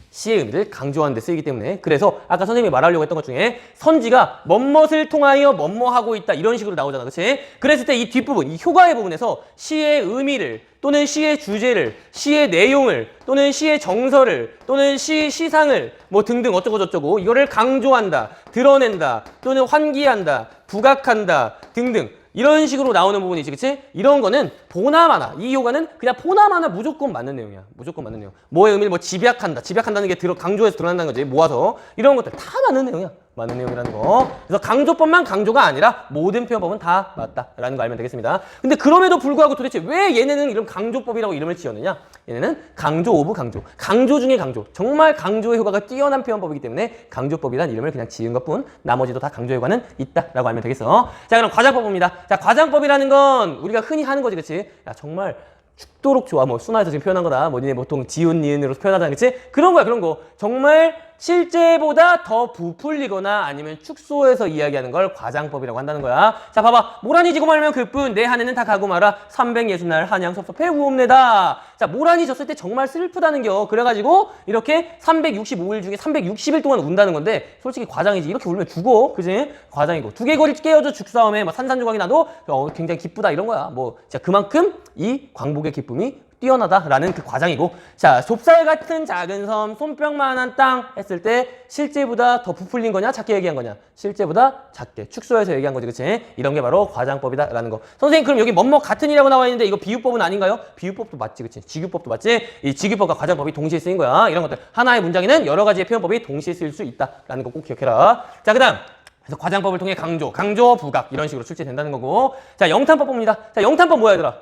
시의 의미를 강조하는 데 쓰이기 때문에. 그래서 아까 선생님이 말하려고 했던 것 중에 선지가 멋멋을 통하여 멋머하고 있다, 이런 식으로 나오잖아, 그치? 그랬을 때 이 뒷부분, 이 효과의 부분에서 시의 의미를, 또는 시의 주제를, 시의 내용을, 또는 시의 정서를, 또는 시상을 뭐 등등 어쩌고 저쩌고 이거를 강조한다, 드러낸다, 또는 환기한다, 부각한다 등등 이런 식으로 나오는 부분이지, 그치? 이런 거는 보나마나, 이 효과는 그냥 보나마나 무조건 맞는 내용이야. 무조건 맞는 내용. 뭐의 의미를 뭐 집약한다, 집약한다는 게 강조해서 드러난다는 거지, 모아서. 이런 것들 다 맞는 내용이야. 맞는 내용이라는 거. 그래서 강조법만 강조가 아니라 모든 표현법은 다 맞다라는 거 알면 되겠습니다. 근데 그럼에도 불구하고 도대체 왜 얘네는 이런 강조법이라고 이름을 지었느냐? 얘네는 강조 오브 강조. 강조 중에 강조. 정말 강조의 효과가 뛰어난 표현법이기 때문에 강조법이란 이름을 그냥 지은 것뿐, 나머지도 다 강조의 효과는 있다라고 알면 되겠어. 자, 그럼 과장법입니다. 자, 과장법이라는 건 우리가 흔히 하는 거지, 그치? 야, 정말 죽도록 좋아. 뭐 순화해서 지금 표현한 거다. 뭐 니네 보통 지운 니은으로 표현하잖아, 그치? 그런 거야, 그런 거. 정말 실제보다 더 부풀리거나 아니면 축소해서 이야기하는 걸 과장법이라고 한다는 거야. 자, 봐봐. 모란이 지고 말면 그뿐 내 한해는 다 가고 말아 360날 한양 섭섭해 우옵내다. 자, 모란이 졌을 때 정말 슬프다는 겨. 그래가지고 이렇게 365일 중에 360일 동안 운다는 건데 솔직히 과장이지. 이렇게 울면 죽어, 그지? 과장이고. 두개골이 깨어져 죽싸움에 막 산산조각이 나도 굉장히 기쁘다, 이런 거야. 뭐 진짜 그만큼 이 광복의 기쁨이 뛰어나다라는 그 과장이고. 자, 좁쌀 같은 작은 섬, 손뼉만한 땅 했을 때 실제보다 더 부풀린 거냐, 작게 얘기한 거냐? 실제보다 작게 축소해서 얘기한 거지, 그치? 이런 게 바로 과장법이다라는 거. 선생님, 그럼 여기 뭐뭐 같은 이라고 나와 있는데 이거 비유법은 아닌가요? 비유법도 맞지, 그치? 지규법도 맞지? 이 지규법과 과장법이 동시에 쓰인 거야. 이런 것들. 하나의 문장에는 여러 가지의 표현법이 동시에 쓰일 수 있다라는 거 꼭 기억해라. 자, 그 다음. 그래서 과장법을 통해 강조, 부각 이런 식으로 출제된다는 거고. 자, 영탄법 봅니다. 자, 영탄법 뭐야, 얘들아?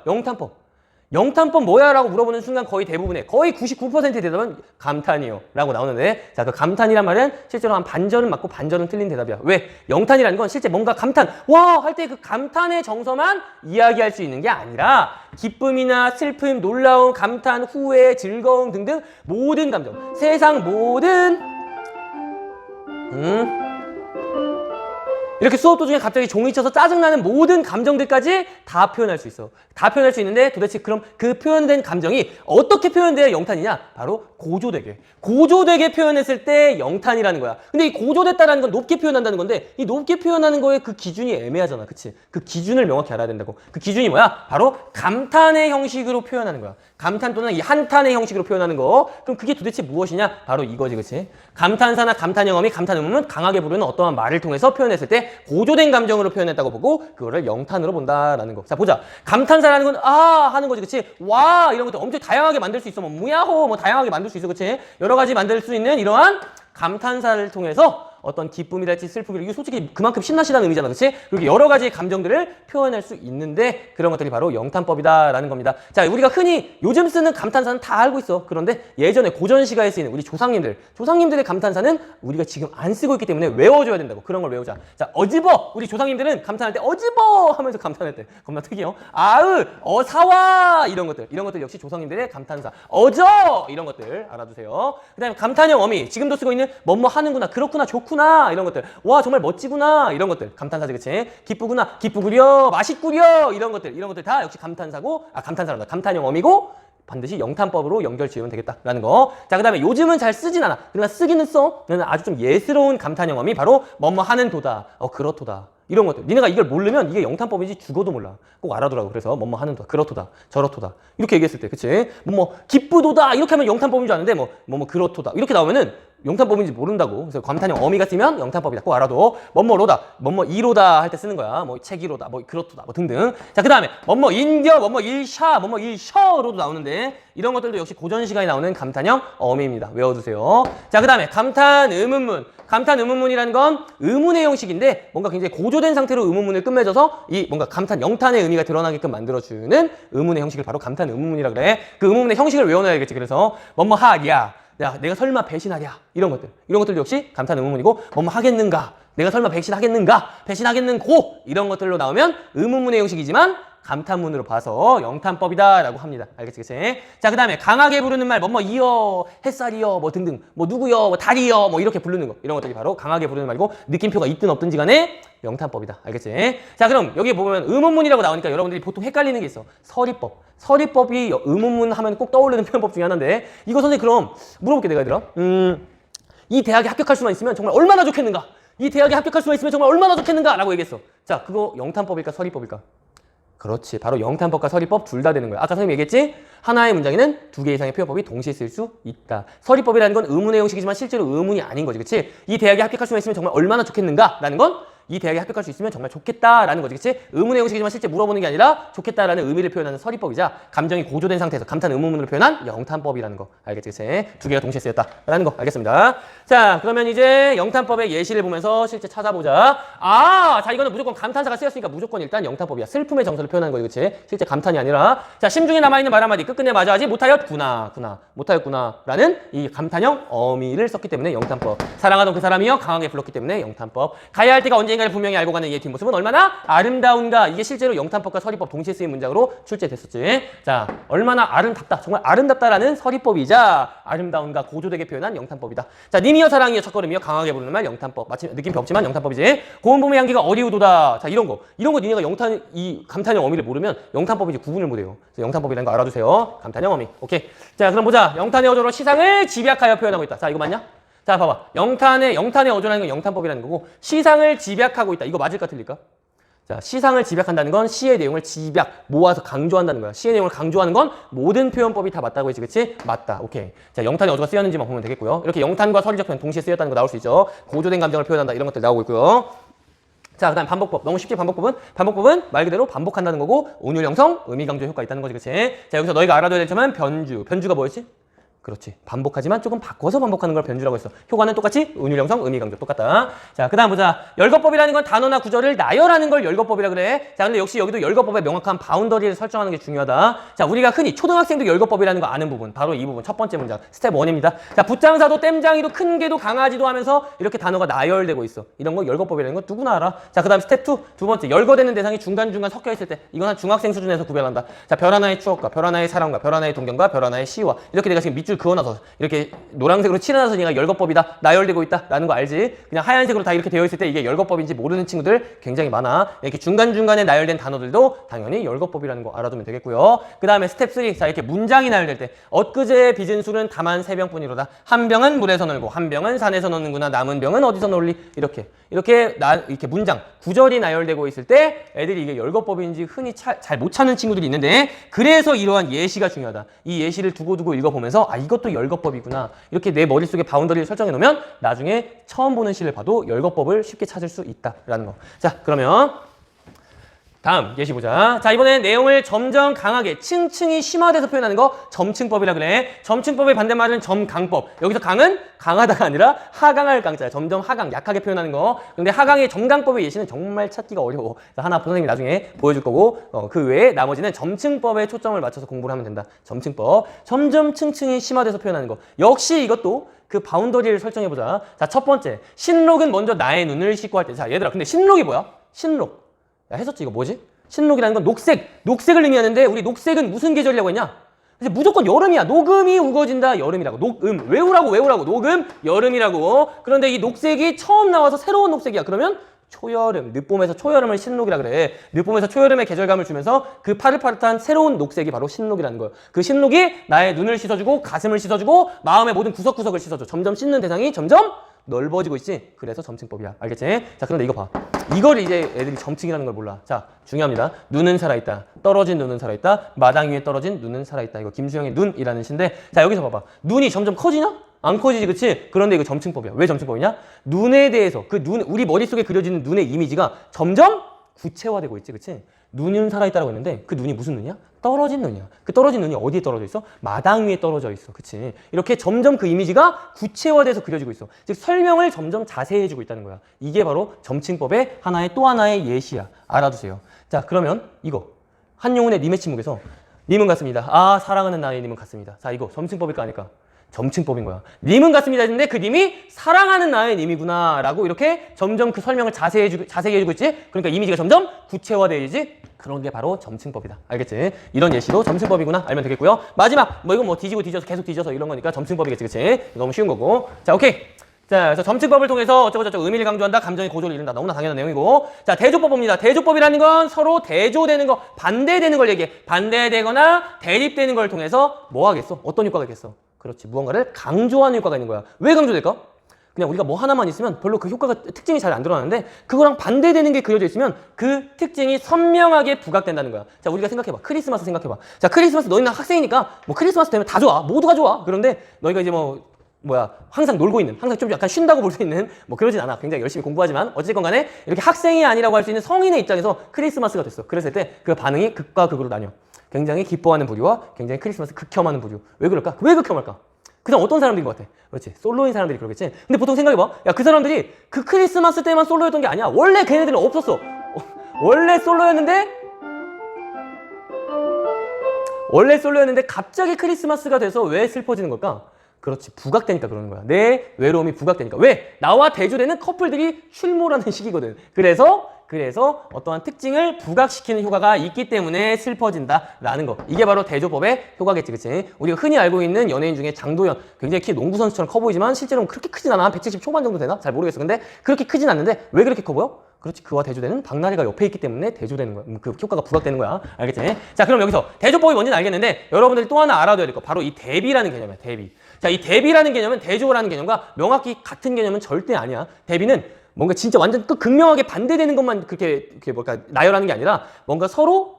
영탄법 뭐야? 라고 물어보는 순간 거의 대부분의, 거의 99%의 대답은 감탄이요 라고 나오는데, 자, 그 감탄이란 말은 실제로 한 반절은 맞고 반절은 틀린 대답이야. 왜? 영탄이라는 건 실제 뭔가 감탄, 와! 할 때 그 감탄의 정서만 이야기할 수 있는 게 아니라 기쁨이나 슬픔, 놀라움, 감탄, 후회, 즐거움 등등 모든 감정, 세상 모든 이렇게 수업 도중에 갑자기 종이 쳐서 짜증나는 모든 감정들까지 다 표현할 수 있어. 다 표현할 수 있는데 도대체 그럼 그 표현된 감정이 어떻게 표현돼야 영탄이냐? 바로 고조되게 표현했을 때 영탄이라는 거야. 근데 이 고조됐다라는 건 높게 표현한다는 건데 이 높게 표현하는 거에 그 기준이 애매하잖아, 그치? 그 기준을 명확히 알아야 된다고. 그 기준이 뭐야? 바로 감탄의 형식으로 표현하는 거야. 감탄 또는 이 한탄의 형식으로 표현하는 거. 그럼 그게 도대체 무엇이냐? 바로 이거지, 그치? 감탄사나 감탄영어미, 감탄음은 강하게 부르는 어떠한 말을 통해서 표현했을 때 때 고조된 감정으로 표현했다고 보고 그거를 영탄으로 본다라는 거. 자, 보자. 감탄사라는 건 아 하는 거지, 그치? 와 이런 것도 엄청 다양하게 만들 수 있어. 뭐 무야호 뭐 다양하게 만들 수 있어, 그치? 여러 가지 만들 수 있는 이러한 감탄사를 통해서 어떤 기쁨이랄지 슬픔이 이게 솔직히 그만큼 신나시다는 의미잖아, 그렇지? 그렇게 여러 가지 감정들을 표현할 수 있는데 그런 것들이 바로 영탄법이다라는 겁니다. 자, 우리가 흔히 요즘 쓰는 감탄사는 다 알고 있어. 그런데 예전에 고전 시가에 쓰이는 우리 조상님들의 감탄사는 우리가 지금 안 쓰고 있기 때문에 외워줘야 된다고. 그런 걸 외우자. 자, 어지버 우리 조상님들은 감탄할 때 어지버 하면서 감탄할 때 겁나 특이해요. 아으, 어사와 이런 것들 역시 조상님들의 감탄사. 어저 이런 것들 알아두세요. 그다음에 감탄형 어미 지금도 쓰고 있는 뭐뭐 하는구나, 그렇구나, 좋구나. 이런 것들. 와 정말 멋지구나 이런 것들 감탄사지, 그치? 기쁘구나, 기쁘구려, 맛있구려 이런 것들 다 역시 감탄사고, 감탄사란다. 감탄형 어미고 반드시 영탄법으로 연결 지으면 되겠다라는 거. 자, 그 다음에 요즘은 잘 쓰진 않아. 그러나 쓰기는 써. 그러나 아주 좀 예스러운 감탄형 어미 바로 뭐뭐 하는 도다, 그렇도다 이런 것들. 니네가 이걸 모르면 이게 영탄법인지 죽어도 몰라. 꼭 알아두라고. 그래서 뭐뭐 하는 도다, 그렇도다, 저렇도다 이렇게 얘기했을 때, 그치? 뭐 기쁘도다 이렇게 하면 영탄법인 줄 아는데 뭐 그렇도다 이렇게 나오면은 영탄법인지 모른다고. 그래서 감탄형 어미가 쓰면 영탄법이다. 꼭 알아둬. 뭐뭐로다, 뭐뭐이로다 할 때 쓰는 거야. 뭐 책이로다, 뭐 그렇도다, 뭐 등등. 자, 그 다음에 뭐뭐인겨, 뭐뭐일샤, 뭐뭐일셔로도 나오는데 이런 것들도 역시 고전 시간에 나오는 감탄형 어미입니다. 외워두세요. 자, 그 다음에 감탄 의문문. 감탄 의문문이라는 건 의문의 형식인데 뭔가 굉장히 고조된 상태로 의문문을 끝맺어서 이 뭔가 감탄 영탄의 의미가 드러나게끔 만들어주는 의문의 형식을 바로 감탄 의문문이라 그래. 그 의문문의 형식을 외워놔야겠지. 그래서 뭐뭐 하랴, 야, 내가 설마 배신하랴 이런 것들도 역시 감탄 의문문이고, 뭐뭐 하겠는가, 내가 설마 배신하겠는가, 배신하겠는고 이런 것들로 나오면 의문문의 형식이지만 감탄문으로 봐서 영탄법이다라고 합니다. 알겠지, 그치? 자, 그 다음에 강하게 부르는 말, 뭐뭐이여, 햇살이여, 뭐 등등, 뭐 누구여, 뭐 달이여, 뭐 이렇게 부르는 거, 이런 것들이 바로 강하게 부르는 말이고 느낌표가 있든 없든지 간에 영탄법이다. 알겠지? 자, 그럼 여기 보면 의문문이라고 나오니까 여러분들이 보통 헷갈리는 게 있어. 서리법. 서리법이 의문문 하면 꼭 떠오르는 표현법 중에 하나인데 이거 선생님 그럼 물어볼게, 내가 얘들아. 이 대학에 합격할 수만 있으면 정말 얼마나 좋겠는가? 이 대학에 합격할 수만 있으면 정말 얼마나 좋겠는가? 라고 얘기했어. 자, 그거 영탄법일까 서리법일까? 그렇지. 바로 영탄법과 서리법 둘 다 되는 거야. 아까 선생님이 얘기했지? 하나의 문장에는 2개 이상의 표현법이 동시에 쓸 수 있다. 서리법이라는 건 의문의 형식이지만 실제로 의문이 아닌 거지, 그치? 이 대학에 합격할 수만 있으면 정말 얼마나 좋겠는가? 라는 건 이 대학에 합격할 수 있으면 정말 좋겠다라는 거지, 그치? 의문의 형식이지만 실제 물어보는 게 아니라 좋겠다라는 의미를 표현하는 서리법이자 감정이 고조된 상태에서 감탄 의문문으로 표현한 영탄법이라는 거. 알겠지, 그치? 2개가 동시에 쓰였다라는 거. 알겠습니다. 자, 그러면 이제 영탄법의 예시를 보면서 실제 찾아보자. 자, 이거는 무조건 감탄사가 쓰였으니까 무조건 일단 영탄법이야. 슬픔의 정서를 표현하는 거지, 그치? 실제 감탄이 아니라. 자, 심중에 남아있는 말 한마디 끝끝내 마주하지 못하였구나, 못하였구나 라는 이 감탄형 어미를 썼기 때문에 영탄법. 사랑하던 그 사람이여 강하게 불렀기 때문에 영탄법. 가야 할 때가 언제인가를 분명히 알고 가는 이의 뒷모습은 얼마나 아름다운가. 이게 실제로 영탄법과 서리법 동시에 쓰인 문장으로 출제됐었지. 자, 얼마나 아름답다, 정말 아름답다라는 서리법이자 아름다운가 고조되게 표현한 영탄법이다. 자, 님이여 사랑이여 첫걸음이여 강하게 부르는 말 영탄법. 마침 느낌표 없지만 영탄법이지. 고운 봄의 향기가 어리우도다. 자, 이런 거 니네가 이 감탄형 어미를 모르면 영탄법이 이제 구분을 못해요. 그래서 영탄법이라는 거 알아두세요. 감탄형 어미. 오케이. 자, 그럼 보자. 영탄의 어조로 시상을 집약하여 표현하고 있다. 자, 이거 맞냐? 자, 봐봐. 영탄의 어조라는 건 영탄법이라는 거고, 시상을 집약하고 있다. 이거 맞을까 틀릴까? 자, 시상을 집약한다는 건 시의 내용을 모아서 강조한다는 거야. 시의 내용을 강조하는 건 모든 표현법이 다 맞다고 했지, 그치? 맞다. 오케이. 자, 영탄의 어조가 쓰였는지만 보면 되겠고요. 이렇게 영탄과 서리적 표현 동시에 쓰였다는 거 나올 수 있죠. 고조된 감정을 표현한다. 이런 것들 나오고 있고요. 자, 그 다음 반복법. 너무 쉽지, 반복법은 말 그대로 반복한다는 거고, 온율 형성, 의미 강조 효과 있다는 거지, 그치? 자, 여기서 너희가 알아둬야 될 점은 변주가 뭐였지? 그렇지. 반복하지만 조금 바꿔서 반복하는 걸 변주라고 했어. 효과는 똑같이 은율 형성, 의미 강조 똑같다. 자, 그 다음 보자. 열거법이라는 건 단어나 구절을 나열하는 걸 열거법이라 그래. 자, 근데 역시 여기도 열거법의 명확한 바운더리를 설정하는 게 중요하다. 자, 우리가 흔히 초등학생도 열거법이라는 거 아는 부분, 바로 이 부분, 첫 번째 문장, 스텝 1입니다. 자, 붓장사도 땜장이도 큰 개도 강아지도 하면서 이렇게 단어가 나열되고 있어. 이런 거 열거법이라는 건 누구나 알아. 자, 그 다음 스텝 2, 두 번째, 열거되는 대상이 중간중간 섞여 있을 때, 이건 한 중학생 수준에서 구별한다. 자, 별 하나의 추억과 별 하나의 사랑과 별 하나의 동경과 별 하나의 시와 이렇게 내가 지금 밑줄 그어놔서 이렇게 노란색으로 칠해놔서 얘가 열거법이다, 나열되고 있다 라는 거 알지? 그냥 하얀색으로 다 이렇게 되어 있을 때 이게 열거법인지 모르는 친구들 굉장히 많아. 이렇게 중간중간에 나열된 단어들도 당연히 열거법이라는 거 알아두면 되겠고요. 그 다음에 스텝 3, 자, 이렇게 문장이 나열될 때 엊그제 빚은 술은 다만 3병뿐이로다. 한 병은 물에서 놀고 한 병은 산에서 놓는구나. 남은 병은 어디서 놀리? 이렇게 문장, 구절이 나열되고 있을 때 애들이 이게 열거법인지 흔히 잘 못 찾는 친구들이 있는데, 그래서 이러한 예시가 중요하다. 이 예시를 두고두고 읽어보면서 이것도 열거법이구나. 이렇게 내 머릿속에 바운더리를 설정해 놓으면 나중에 처음 보는 시를 봐도 열거법을 쉽게 찾을 수 있다라는 거. 자, 그러면 다음 예시 보자. 자, 이번엔 내용을 점점 강하게 층층이 심화돼서 표현하는 거 점층법이라 그래. 점층법의 반대말은 점강법. 여기서 강은 강하다가 아니라 하강할 강자야. 점점 하강, 약하게 표현하는 거. 근데 하강의 점강법의 예시는 정말 찾기가 어려워. 하나 선생님이 나중에 보여줄 거고 그 외에 나머지는 점층법에 초점을 맞춰서 공부를 하면 된다. 점층법. 점점 층층이 심화돼서 표현하는 거. 역시 이것도 그 바운더리를 설정해보자. 자, 첫 번째. 신록은 먼저 나의 눈을 씻고 할 때. 자, 얘들아. 근데 신록이 뭐야? 신록. 야, 했었지 이거 뭐지? 신록이라는 건 녹색을 의미하는데 우리 녹색은 무슨 계절이라고 했냐? 그래서 무조건 여름이야. 녹음이 우거진다. 여름이라고. 녹음. 외우라고. 녹음. 여름이라고. 그런데 이 녹색이 처음 나와서 새로운 녹색이야. 그러면 초여름. 늦봄에서 초여름을 신록이라 그래. 늦봄에서 초여름의 계절감을 주면서 그 파릇파릇한 새로운 녹색이 바로 신록이라는 거예요. 그 신록이 나의 눈을 씻어주고 가슴을 씻어주고 마음의 모든 구석구석을 씻어줘. 점점 씻는 대상이 점점 넓어지고 있지. 그래서 점층법이야. 알겠지? 자, 그런데 이거 봐. 이걸 이제 애들이 점층이라는 걸 몰라. 자, 중요합니다. 눈은 살아있다. 떨어진 눈은 살아있다. 마당 위에 떨어진 눈은 살아있다. 이거 김수영의 눈이라는 시인데, 자, 여기서 봐봐. 눈이 점점 커지냐? 안 커지지, 그치? 그런데 이거 점층법이야. 왜 점층법이냐? 눈에 대해서, 우리 머릿속에 그려지는 눈의 이미지가 점점 구체화되고 있지, 그치? 눈은 살아있다라고 했는데 그 눈이 무슨 눈이야? 떨어진 눈이야. 그 떨어진 눈이 어디에 떨어져 있어? 마당 위에 떨어져 있어. 그치? 이렇게 점점 그 이미지가 구체화돼서 그려지고 있어. 즉 설명을 점점 자세해지고 있다는 거야. 이게 바로 점층법의 또 하나의 예시야. 알아두세요. 자, 그러면 이거 한용운의 님의 침묵에서 님은 같습니다. 아, 사랑하는 나의 님은 같습니다. 자, 이거 점층법일까 아닐까? 점층법인 거야. 님은 같습니다 했는데 그 님이 사랑하는 나의 님이구나 라고 이렇게 점점 그 설명을 자세히 해주고 있지. 그러니까 이미지가 점점 구체화되지. 그런 게 바로 점층법이다. 알겠지? 이런 예시도 점층법이구나 알면 되겠고요. 마지막 이건 뒤지고 뒤져서 계속 뒤져서 이런 거니까 점층법이겠지. 그치? 너무 쉬운 거고. 자, 오케이. 자, 그래서 점층법을 통해서 어쩌고저쩌고 의미를 강조한다. 감정의 고조를 이룬다. 너무나 당연한 내용이고. 자, 대조법 봅니다. 대조법이라는 건 서로 대조되는 거, 반대되는 걸 얘기해. 반대되거나 대립되는 걸 통해서 뭐 하겠어? 어떤 효과가 있겠어? 그렇지. 무언가를 강조하는 효과가 있는 거야. 왜 강조될까? 그냥 우리가 뭐 하나만 있으면 별로 그 효과가, 특징이 잘 안 드러나는데 그거랑 반대되는 게 그려져 있으면 그 특징이 선명하게 부각된다는 거야. 자, 우리가 생각해봐. 크리스마스 생각해봐. 자, 크리스마스 너희는 학생이니까 뭐 크리스마스 되면 다 좋아. 모두가 좋아. 그런데 너희가 이제 항상 놀고 있는, 항상 좀 약간 쉰다고 볼 수 있는, 그러진 않아. 굉장히 열심히 공부하지만, 어쨌건 간에 이렇게 학생이 아니라고 할 수 있는 성인의 입장에서 크리스마스가 됐어. 그랬을 때 그 반응이 극과 극으로 나뉘어. 굉장히 기뻐하는 부류와 굉장히 크리스마스 극혐하는 부류. 왜 그럴까? 왜 극혐할까? 그 사람 어떤 사람들인 것 같아? 그렇지. 솔로인 사람들이 그러겠지. 근데 보통 생각해봐. 야, 그 사람들이 그 크리스마스 때만 솔로였던 게 아니야. 원래 걔네들은 없었어. 원래 솔로였는데 갑자기 크리스마스가 돼서 왜 슬퍼지는 걸까? 그렇지. 부각되니까 그러는 거야. 내 외로움이 부각되니까. 왜? 나와 대조되는 커플들이 출몰하는 시기거든. 그래서 어떠한 특징을 부각시키는 효과가 있기 때문에 슬퍼진다라는 거. 이게 바로 대조법의 효과겠지, 그치? 우리가 흔히 알고 있는 연예인 중에 장도연, 굉장히 키 농구 선수처럼 커 보이지만 실제로는 그렇게 크진 않아. 170 초반 정도 되나? 잘 모르겠어. 근데 그렇게 크진 않는데 왜 그렇게 커 보여? 그렇지. 그와 대조되는 박나래가 옆에 있기 때문에 대조되는 거야. 그 효과가 부각되는 거야. 알겠지? 자, 그럼 여기서 대조법이 뭔지는 알겠는데 여러분들이 또 하나 알아둬야 될 거. 바로 이 대비라는 개념이야. 대비. 자, 이 대비라는 개념은 대조라는 개념과 명확히 같은 개념은 절대 아니야. 대비는 뭔가 진짜 완전 극명하게 반대되는 것만 그렇게 나열하는 게 아니라 뭔가 서로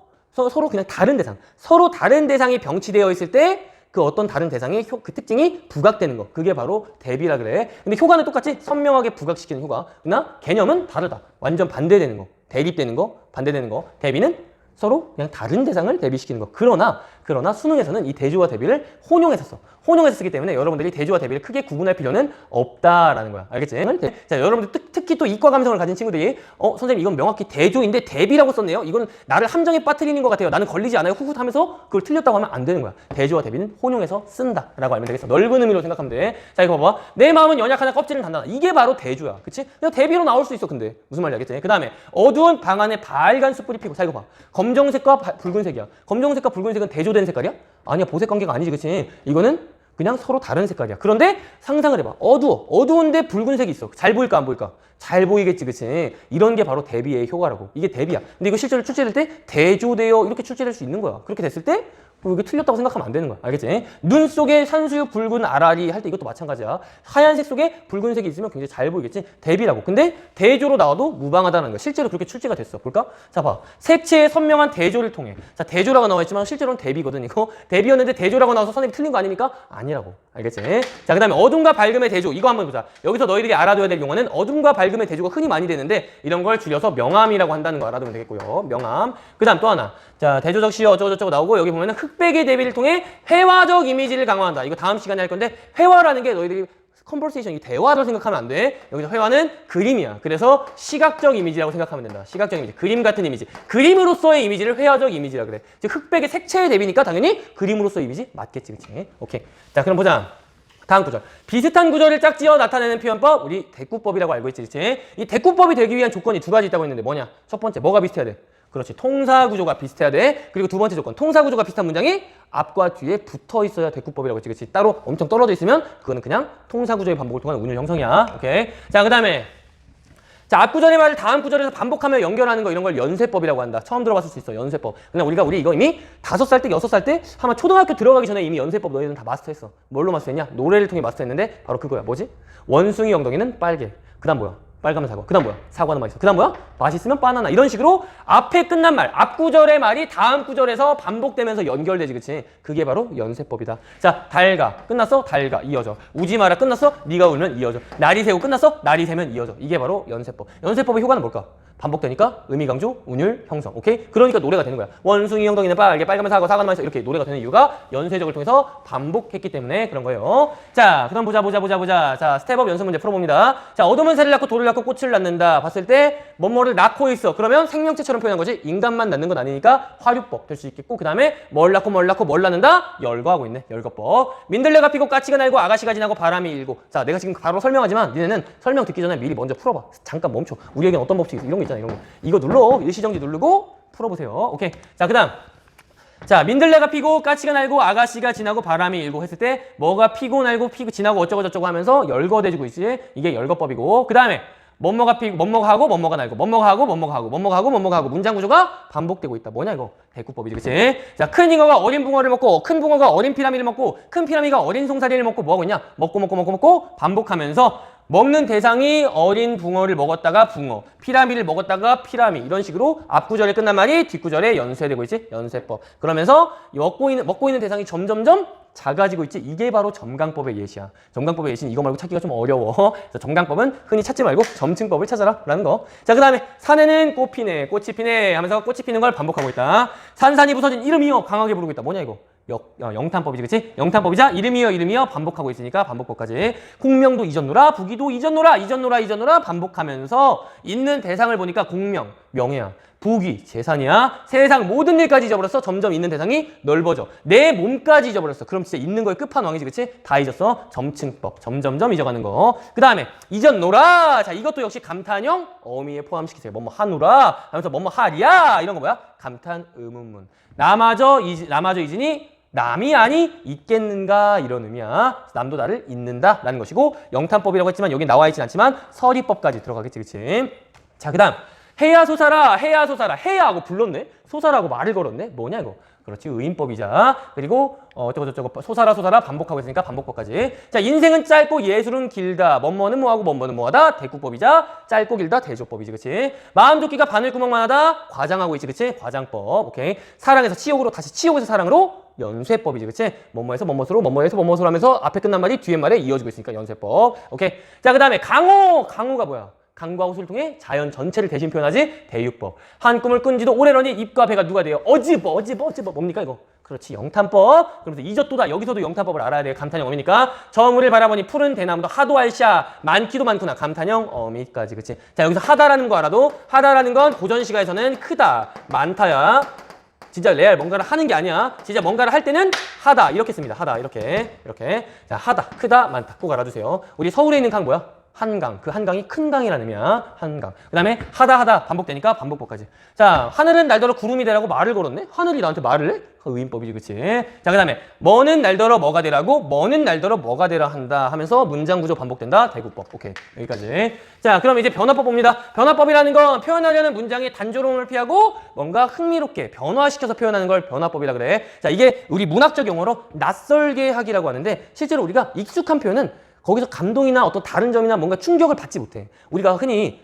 그냥 다른 대상, 서로 다른 대상이 병치되어 있을 때 그 어떤 다른 대상의 그 특징이 부각되는 거. 그게 바로 대비라 그래. 근데 효과는 똑같이 선명하게 부각시키는 효과. 그러나 개념은 다르다. 완전 반대되는 거. 대립되는 거, 반대되는 거. 대비는 서로 그냥 다른 대상을 대비시키는 거. 그러나 수능에서는 이 대조와 대비를 혼용해서 써. 혼용해서 쓰기 때문에 여러분들이 대조와 대비를 크게 구분할 필요는 없다라는 거야. 알겠지? 자, 여러분들 특히 또 이과 감성을 가진 친구들이 선생님 이건 명확히 대조인데 대비라고 썼네요. 이건 나를 함정에 빠뜨리는 것 같아요. 나는 걸리지 않아요. 후훗 하면서 그걸 틀렸다고 하면 안 되는 거야. 대조와 대비는 혼용해서 쓴다라고 알면 되겠어. 넓은 의미로 생각하면 돼. 자, 이거 봐봐. 내 마음은 연약하나 껍질은 단단하다. 이게 바로 대조야. 그치? 그냥 대비로 나올 수 있어. 근데 무슨 말인지 알겠지? 그 다음에 어두운 방 안에 밝은 숯불이 피고. 자, 이거 봐. 검정색과 붉은색이야. 검정색과 붉은색은 대조된 색깔이야? 아니야. 보색 관계가 아니지. 그치? 이거는 그냥 서로 다른 색깔이야. 그런데 상상을 해봐. 어두운데 붉은색이 있어. 잘 보일까 안 보일까? 잘 보이겠지, 그치? 이런 게 바로 대비의 효과라고. 이게 대비야. 근데 이거 실제로 출제될 때 대조되어 이렇게 출제될 수 있는 거야. 그렇게 됐을 때 이게 틀렸다고 생각하면 안 되는 거야. 알겠지? 눈 속에 산수유 붉은 알알이 할 때 이것도 마찬가지야. 하얀색 속에 붉은색이 있으면 굉장히 잘 보이겠지? 대비라고. 근데 대조로 나와도 무방하다는 거야. 실제로 그렇게 출제가 됐어. 볼까? 자, 봐. 색채의 선명한 대조를 통해. 자, 대조라고 나와 있지만 실제로는 대비거든. 이거 대비였는데 대조라고 나와서 선생님이 틀린 거 아닙니까? 아니라고. 알겠지? 자, 그 다음에 어둠과 밝음의 대조. 이거 한번 보자. 여기서 너희들이 알아둬야 될 용어는 어둠과 밝음의 대조가 흔히 많이 되는데 이런 걸 줄여서 명암이라고 한다는 거 알아두면 되겠고요. 명암. 그 다음 또 하나. 자, 대조적 시어 어쩌고저쩌고 나오고 여기 보면은 흑백의 대비를 통해 회화적 이미지를 강화한다. 이거 다음 시간에 할 건데 회화라는 게 너희들이 컨버세이션, 이 대화를 생각하면 안 돼. 여기서 회화는 그림이야. 그래서 시각적 이미지라고 생각하면 된다. 시각적 이미지. 그림 같은 이미지. 그림으로서의 이미지를 회화적 이미지라 그래. 즉 흑백의 색채의 대비니까 당연히 그림으로서의 이미지 맞겠지. 그치? 오케이. 자, 그럼 보자. 다음 구절. 비슷한 구절을 짝지어 나타내는 표현법, 우리 대꾸법이라고 알고 있지, 그치? 이 대꾸법이 되기 위한 조건이 두 가지 있다고 했는데 뭐냐? 첫 번째, 뭐가 비슷해야 돼? 그렇지, 통사 구조가 비슷해야 돼. 그리고 두 번째 조건, 통사 구조가 비슷한 문장이 앞과 뒤에 붙어 있어야 대꾸법이라고 했지, 그치? 따로 엄청 떨어져 있으면 그거는 그냥 통사 구조의 반복을 통한 운율 형성이야. 오케이. 자, 그 다음에 자, 앞 구절의 말을 다음 구절에서 반복하며 연결하는 거 이런 걸 연쇄법이라고 한다. 처음 들어봤을 수 있어. 연쇄법. 그냥 우리 이거 이미 5살 때, 6살 때 아마 초등학교 들어가기 전에 이미 연쇄법 너희들은 다 마스터했어. 뭘로 마스터했냐? 노래를 통해 마스터했는데 바로 그거야. 뭐지? 원숭이 엉덩이는 빨개. 그다음 뭐야? 빨가면 사과. 그다음 뭐야? 사과는 맛있어. 그다음 뭐야? 맛있으면 바나나. 이런 식으로 앞에 끝난 말, 앞 구절의 말이 다음 구절에서 반복되면서 연결되지, 그치? 그게 바로 연쇄법이다. 자, 달가. 끝났어? 달가. 이어져. 우지 마라. 끝났어? 네가 울면 이어져. 날이 새고 끝났어? 날이 새면 이어져. 이게 바로 연쇄법. 연쇄법의 효과는 뭘까? 반복되니까 의미 강조, 운율 형성. 오케이? 그러니까 노래가 되는 거야. 원숭이 엉덩이는 빨개, 빨가면 사과, 사과는 맛있어. 이렇게 노래가 되는 이유가 연쇄적을 통해서 반복했기 때문에 그런 거예요. 자, 그럼 보자. 자, 스텝업 연습 문제 풀어봅니다. 자, 어둠은 새를 낳고 돌을 낳고 꽃을 낳는다. 봤을 때 뭐뭐를 낳고 있어. 그러면 생명체처럼 표현한 거지. 인간만 낳는 건 아니니까 화류법 될 수 있겠고, 그 다음에 뭘 낳는다? 열거하고 있네. 열거법. 민들레가 피고 까치가 날고 아가씨가 지나고 바람이 일고. 자, 내가 지금 바로 설명하지만 니네는 설명 듣기 전에 미리 먼저 풀어봐. 잠깐 멈춰. 우리에겐 어떤 법칙이 있어? 이런 거 있잖아. 이런 거. 이거 눌러. 일시정지 누르고 풀어보세요. 오케이. 자, 그 다음. 자, 민들레가 피고 까치가 날고 아가씨가 지나고 바람이 일고 했을 때 뭐가 피고 날고 피고 지나고 어쩌고 저쩌고 하면서 열거돼지고 있지. 이게 열거법이고, 그 다음에 뭐뭐가 피고 뭐뭐가 하고 뭐뭐가 날고 뭐뭐가 하고 문장 구조가 반복되고 있다. 뭐냐 이거? 대꾸법이지, 그치? 자, 큰 잉어가 어린 붕어를 먹고 큰 붕어가 어린 피라미를 먹고 큰 피라미가 어린 송사리를 먹고 뭐하고 있냐? 먹고 반복하면서 먹는 대상이 어린 붕어를 먹었다가 붕어, 피라미를 먹었다가 피라미, 이런 식으로 앞구절에 끝난 말이 뒷구절에 연쇄되고 있지? 연쇄법. 그러면서 먹고 있는 대상이 점점점 작아지고 있지? 이게 바로 점강법의 예시야. 점강법의 예시는 이거 말고 찾기가 좀 어려워. 그래서 점강법은 흔히 찾지 말고 점층법을 찾아라 라는 거. 자, 그 다음에 산에는 꽃 피네, 꽃이 피네 하면서 꽃이 피는 걸 반복하고 있다. 산산이 부서진 이름이여 강하게 부르고 있다. 뭐냐 이거? 영탄법이지, 그치? 영탄법이자 이름이여 반복하고 있으니까 반복법까지. 공명도 이전노라, 부기도 이전노라 반복하면서 있는 대상을 보니까 공명, 명예야. 부귀, 재산이야. 세상 모든 일까지 잊어버렸어. 점점 있는 대상이 넓어져. 내 몸까지 잊어버렸어. 그럼 진짜 있는 거의 끝판왕이지, 그치? 다 잊었어. 점층법. 점점점 잊어가는 거. 그 다음에 잊었노라. 자, 이것도 역시 감탄형 어미에 포함시키세요. 뭐뭐 하노라 하면서 뭐뭐 하리야. 이런 거 뭐야? 감탄 의문문. 나마저 이진이 남이 아니 있겠는가, 이런 의미야. 남도 나를 잊는다 라는 것이고, 영탄법이라고 했지만 여기 나와 있진 않지만 서리법까지 들어가겠지, 그치? 자, 그 다음 해야 소사라. 해야하고 불렀네. 소사라고 말을 걸었네. 뭐냐 이거? 그렇지, 의인법이자. 그리고 어쩌고 소사라 반복하고 있으니까 반복법까지. 자, 인생은 짧고 예술은 길다. 뭐뭐는 뭐하고 뭐뭐는 뭐하다. 대꾸법이자. 짧고 길다 대조법이지, 그치? 마음 좁기가 바늘구멍만 하다. 과장하고 있지, 그치? 과장법. 오케이. 사랑에서 치욕으로 다시 치욕에서 사랑으로 연쇄법이지, 그치? 뭐뭐에서 뭐뭐로 하면서 앞에 끝난 말이 뒤에 말에 이어지고 있으니까 연쇄법. 오케이. 자, 그 다음에 강호가 뭐야? 강과 호수를 통해 자연 전체를 대신 표현하지. 대유법. 한 꿈을 꾼 지도 오래러니 입과 배가 누가 돼요? 어지버. 뭡니까 이거? 그렇지, 영탄법. 그러면서 잊었도다. 여기서도 영탄법을 알아야 돼요. 감탄형 어미니까. 저 물을 바라보니 푸른 대나무도 하도 알샤. 많기도 많구나. 감탄형 어미까지, 그치? 자, 여기서 하다라는 거 알아도, 하다라는 건 고전 시가에서는 크다, 많다야. 진짜 레알 뭔가를 하는 게 아니야. 진짜 뭔가를 할 때는 하다 이렇게 씁니다. 하다 이렇게. 자, 하다, 크다, 많다 꼭 알아두세요. 우리 서울에 있는 강 뭐야? 한강. 그 한강이 큰 강이라는 의미야. 한강. 그 다음에 하다 반복되니까 반복법까지. 자, 하늘은 날더러 구름이 되라고 말을 걸었네? 하늘이 나한테 말을 해? 의인법이지, 그치? 자, 그 다음에 뭐는 날더러 뭐가 되라고 뭐는 날더러 뭐가 되라 한다 하면서 문장 구조 반복된다. 대구법. 오케이. 여기까지. 자, 그럼 이제 변화법 봅니다. 변화법이라는 건 표현하려는 문장의 단조로움을 피하고 뭔가 흥미롭게 변화시켜서 표현하는 걸 변화법이라 그래. 자, 이게 우리 문학적 용어로 낯설게 하기라고 하는데 실제로 우리가 익숙한 표현은 거기서 감동이나 어떤 다른 점이나 뭔가 충격을 받지 못해. 우리가 흔히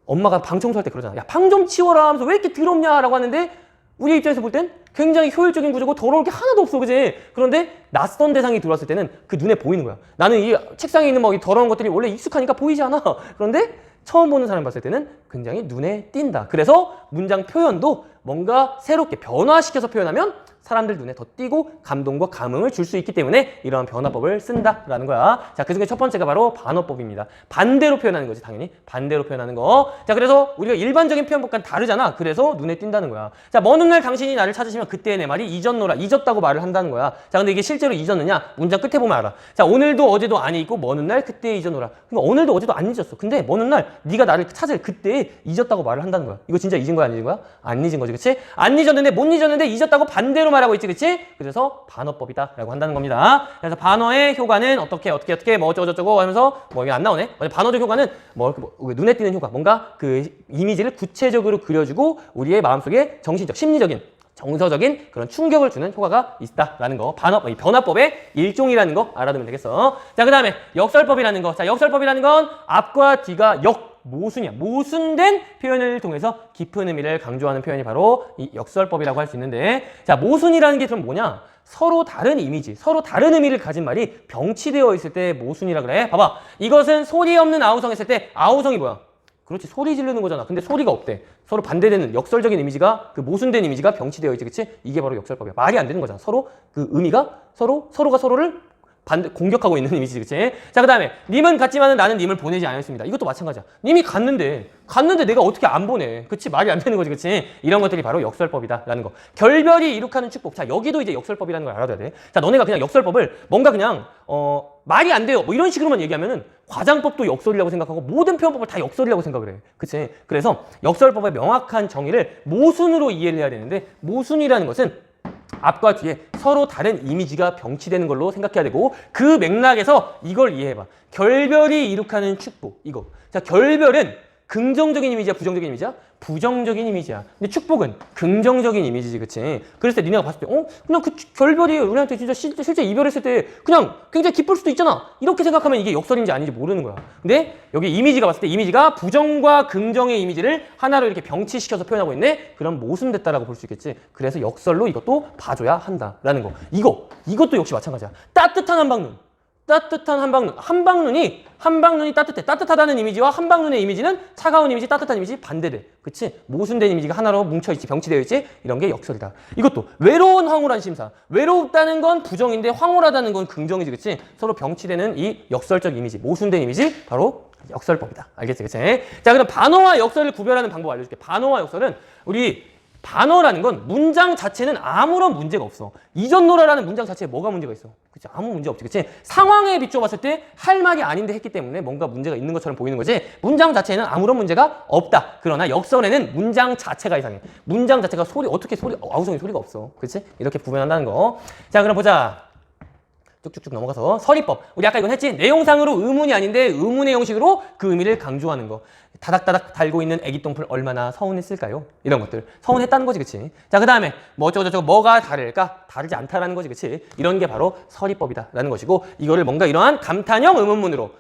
엄마가 방 청소할 때 그러잖아. 야, 방 좀 치워라 하면서 왜 이렇게 더럽냐 라고 하는데 우리 입장에서 볼 땐 굉장히 효율적인 구조고 더러울 게 하나도 없어, 그지? 그런데 낯선 대상이 들어왔을 때는 그 눈에 보이는 거야. 나는 이 책상에 있는 뭐 이 더러운 것들이 원래 익숙하니까 보이지 않아. 그런데 처음 보는 사람 봤을 때는 굉장히 눈에 띈다. 그래서 문장 표현도 뭔가 새롭게 변화시켜서 표현하면 사람들 눈에 더 띄고 감동과 감흥을 줄 수 있기 때문에 이러한 변화법을 쓴다라는 거야. 자, 그중에 첫 번째가 바로 반어법입니다. 반대로 표현하는 거지, 당연히. 반대로 표현하는 거. 자, 그래서 우리가 일반적인 표현법과는 다르잖아. 그래서 눈에 띈다는 거야. 자, 먼 훗날 당신이 나를 찾으시면 그때의 내 말이 잊었노라. 잊었다고 말을 한다는 거야. 자, 근데 이게 실제로 잊었느냐? 문장 끝에 보면 알아. 자, 오늘도 어제도 아니 있고 먼 훗날 그때에 잊었노라. 그러니까 오늘도 어제도 안 잊었어. 근데 먼 훗날 네가 나를 찾을 그때에 잊었다고 말을 한다는 거야. 이거 진짜 잊은 거야, 안 잊은 거야? 안 잊은 거지, 그치? 안 잊었는데 못 잊었는데 잊었다고 반대로 말하고 있지, 그치? 그래서 반어법이다 라고 한다는 겁니다. 그래서 반어의 효과는 어떻게 뭐 어쩌고저쩌고 하면서 뭐 이게 안 나오네. 반어적 효과는 뭐 눈에 띄는 효과, 뭔가 그 이미지를 구체적으로 그려주고 우리의 마음속에 정신적, 심리적인, 정서적인 그런 충격을 주는 효과가 있다라는 거. 반어법, 변화법의 일종이라는 거 알아두면 되겠어. 자, 그 다음에 역설법이라는 거. 자, 역설법이라는 건 앞과 뒤가 모순이야. 모순된 표현을 통해서 깊은 의미를 강조하는 표현이 바로 이 역설법이라고 할 수 있는데, 자, 모순이라는 게 그럼 뭐냐? 서로 다른 이미지, 서로 다른 의미를 가진 말이 병치되어 있을 때 모순이라 그래. 봐봐. 이것은 소리 없는 아우성 했을 때 아우성이 뭐야? 그렇지, 소리 지르는 거잖아. 근데 소리가 없대. 서로 반대되는 역설적인 이미지가, 그 모순된 이미지가 병치되어 있지, 그치? 이게 바로 역설법이야. 말이 안 되는 거잖아. 서로 그 의미가 서로가 서로를 공격하고 있는 이미지, 그치? 자, 그 다음에 님은 갔지만은 나는 님을 보내지 않았습니다. 이것도 마찬가지야. 님이 갔는데 내가 어떻게 안 보내? 그치? 말이 안 되는 거지, 그치? 이런 것들이 바로 역설법이다라는 거. 결별이 이룩하는 축복. 자, 여기도 이제 역설법이라는 걸 알아둬야 돼. 자, 너네가 그냥 역설법을 뭔가 그냥 말이 안 돼요, 뭐 이런 식으로만 얘기하면은 과장법도 역설이라고 생각하고 모든 표현법을 다 역설이라고 생각을 해. 그치? 그래서 역설법의 명확한 정의를 모순으로 이해를 해야 되는데, 모순이라는 것은 앞과 뒤에 서로 다른 이미지가 병치되는 걸로 생각해야 되고, 그 맥락에서 이걸 이해해봐. 결별이 이룩하는 축복, 이거. 자, 결별은 긍정적인 이미지야, 부정적인 이미지야? 부정적인 이미지야. 근데 축복은 긍정적인 이미지지, 그치? 그랬을 때 니네가 봤을 때 그냥 그 결별이 우리한테 진짜 실제 이별했을 때 그냥 굉장히 기쁠 수도 있잖아. 이렇게 생각하면 이게 역설인지 아닌지 모르는 거야. 근데 여기 이미지가 봤을 때 이미지가 부정과 긍정의 이미지를 하나로 이렇게 병치시켜서 표현하고 있네? 그럼 모순됐다라고 볼 수 있겠지. 그래서 역설로 이것도 봐줘야 한다라는 거. 이것도 역시 마찬가지야. 따뜻한 한방눈. 따뜻한 한방눈이 따뜻해. 따뜻하다는 이미지와 한방눈의 이미지는 차가운 이미지, 따뜻한 이미지 반대돼. 그치? 모순된 이미지가 하나로 뭉쳐있지, 병치되어 있지. 이런 게 역설이다. 이것도 외로운 황홀한 심사. 외롭다는 건 부정인데 황홀하다는 건 긍정이지, 그치? 서로 병치되는 이 역설적 이미지, 모순된 이미지, 바로 역설법이다. 알겠지, 그치? 자, 그럼 반어와 역설을 구별하는 방법 알려줄게. 반어와 역설은 반어라는 건 문장 자체는 아무런 문제가 없어. 이전노라라는 문장 자체에 뭐가 문제가 있어? 그치? 아무 문제 없지, 그치? 상황에 비추어 봤을 때 할 말이 아닌데 했기 때문에 뭔가 문제가 있는 것처럼 보이는 거지, 문장 자체에는 아무런 문제가 없다. 그러나 역설에는 문장 자체가 이상해. 문장 자체가 아우성이 소리가 없어. 그치? 이렇게 구분한다는 거. 자, 그럼 보자. 쭉쭉쭉 넘어가서 서리법. 우리 아까 이건 했지? 내용상으로 의문이 아닌데 의문의 형식으로 그 의미를 강조하는 거. 다닥다닥 달고 있는 애기 똥풀 얼마나 서운했을까요? 이런 것들. 서운했다는 거지, 그치? 자, 그 다음에 뭐 어쩌고저쩌고 뭐가 다를까? 다르지 않다라는 거지, 그치? 이런 게 바로 서리법이다라는 것이고, 이거를 뭔가 이러한 감탄형 의문문으로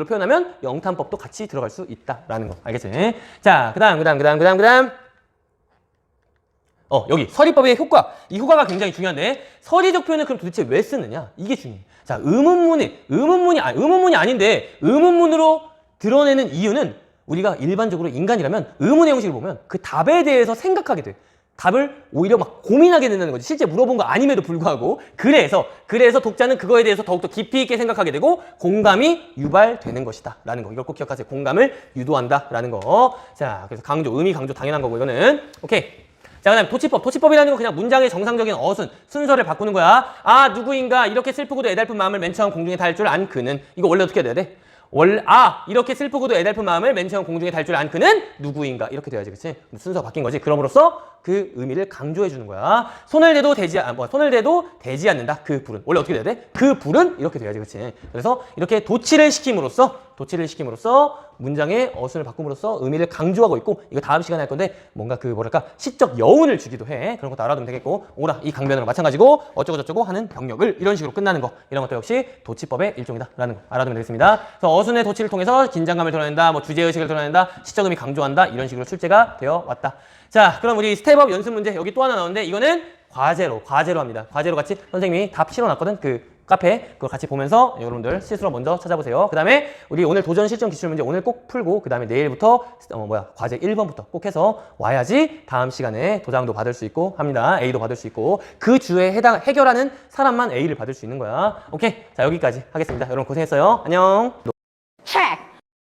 표현하면 영탄법도 같이 들어갈 수 있다라는 거. 알겠지? 자, 그 다음. 여기 서리법의 효과. 이 효과가 굉장히 중요한데, 서리적 표현을 그럼 도대체 왜 쓰느냐? 이게 중요해. 자, 의문문이 아닌데 의문문으로 드러내는 이유는, 우리가 일반적으로 인간이라면 의문의 형식을 보면 그 답에 대해서 생각하게 돼. 답을 오히려 막 고민하게 된다는 거지. 실제 물어본 거 아님에도 불구하고. 그래서 독자는 그거에 대해서 더욱더 깊이 있게 생각하게 되고 공감이 유발되는 것이다 라는 거. 이걸 꼭 기억하세요. 공감을 유도한다 라는 거. 자, 그래서 의미 강조 당연한 거고, 이거는. 오케이. 자, 그 다음에 도치법이라는 건 그냥 문장의 정상적인 순서를 바꾸는 거야. 아, 누구인가 이렇게 슬프고도 애달픈 마음을 맨 처음 공중에 달 줄 안 그는. 이거 원래 어떻게 해야 돼? 이렇게 슬프고도 애달픈 마음을 맨 처음 공중에 달 줄 안 그는 누구인가? 이렇게 돼야지, 그치? 순서가 바뀐 거지. 그럼으로써 그 의미를 강조해 주는 거야. 손을 대도 되지 않는다. 그 불은. 원래 어떻게 돼야 돼? 그 불은 이렇게 돼야지, 그치? 그래서 이렇게 도치를 시킴으로써 문장의 어순을 바꿈으로써 의미를 강조하고 있고, 이거 다음 시간에 할 건데 뭔가 시적 여운을 주기도 해. 그런 것도 알아두면 되겠고, 오라 이 강변으로 마찬가지고 어쩌고저쩌고 하는 병력을 이런 식으로 끝나는 거, 이런 것도 역시 도치법의 일종이다라는 거 알아두면 되겠습니다. 그래서 어순의 도치를 통해서 긴장감을 드러낸다, 뭐 주제의식을 드러낸다, 시적 의미 강조한다, 이런 식으로 출제가 되어 왔다. 자, 그럼 우리 스텝업 연습 문제 여기 또 하나 나오는데, 이거는 과제로 합니다. 과제로 같이 선생님이 답 실어놨거든. 그 카페 그걸 같이 보면서 여러분들 스스로 먼저 찾아보세요. 그 다음에 우리 오늘 도전 실전 기출 문제 오늘 꼭 풀고, 그 다음에 내일부터 과제 1번부터 꼭 해서 와야지 다음 시간에 도장도 받을 수 있고 합니다. A도 받을 수 있고, 그 주에 해결하는 사람만 A를 받을 수 있는 거야. 오케이, 자 여기까지 하겠습니다. 여러분 고생했어요. 안녕.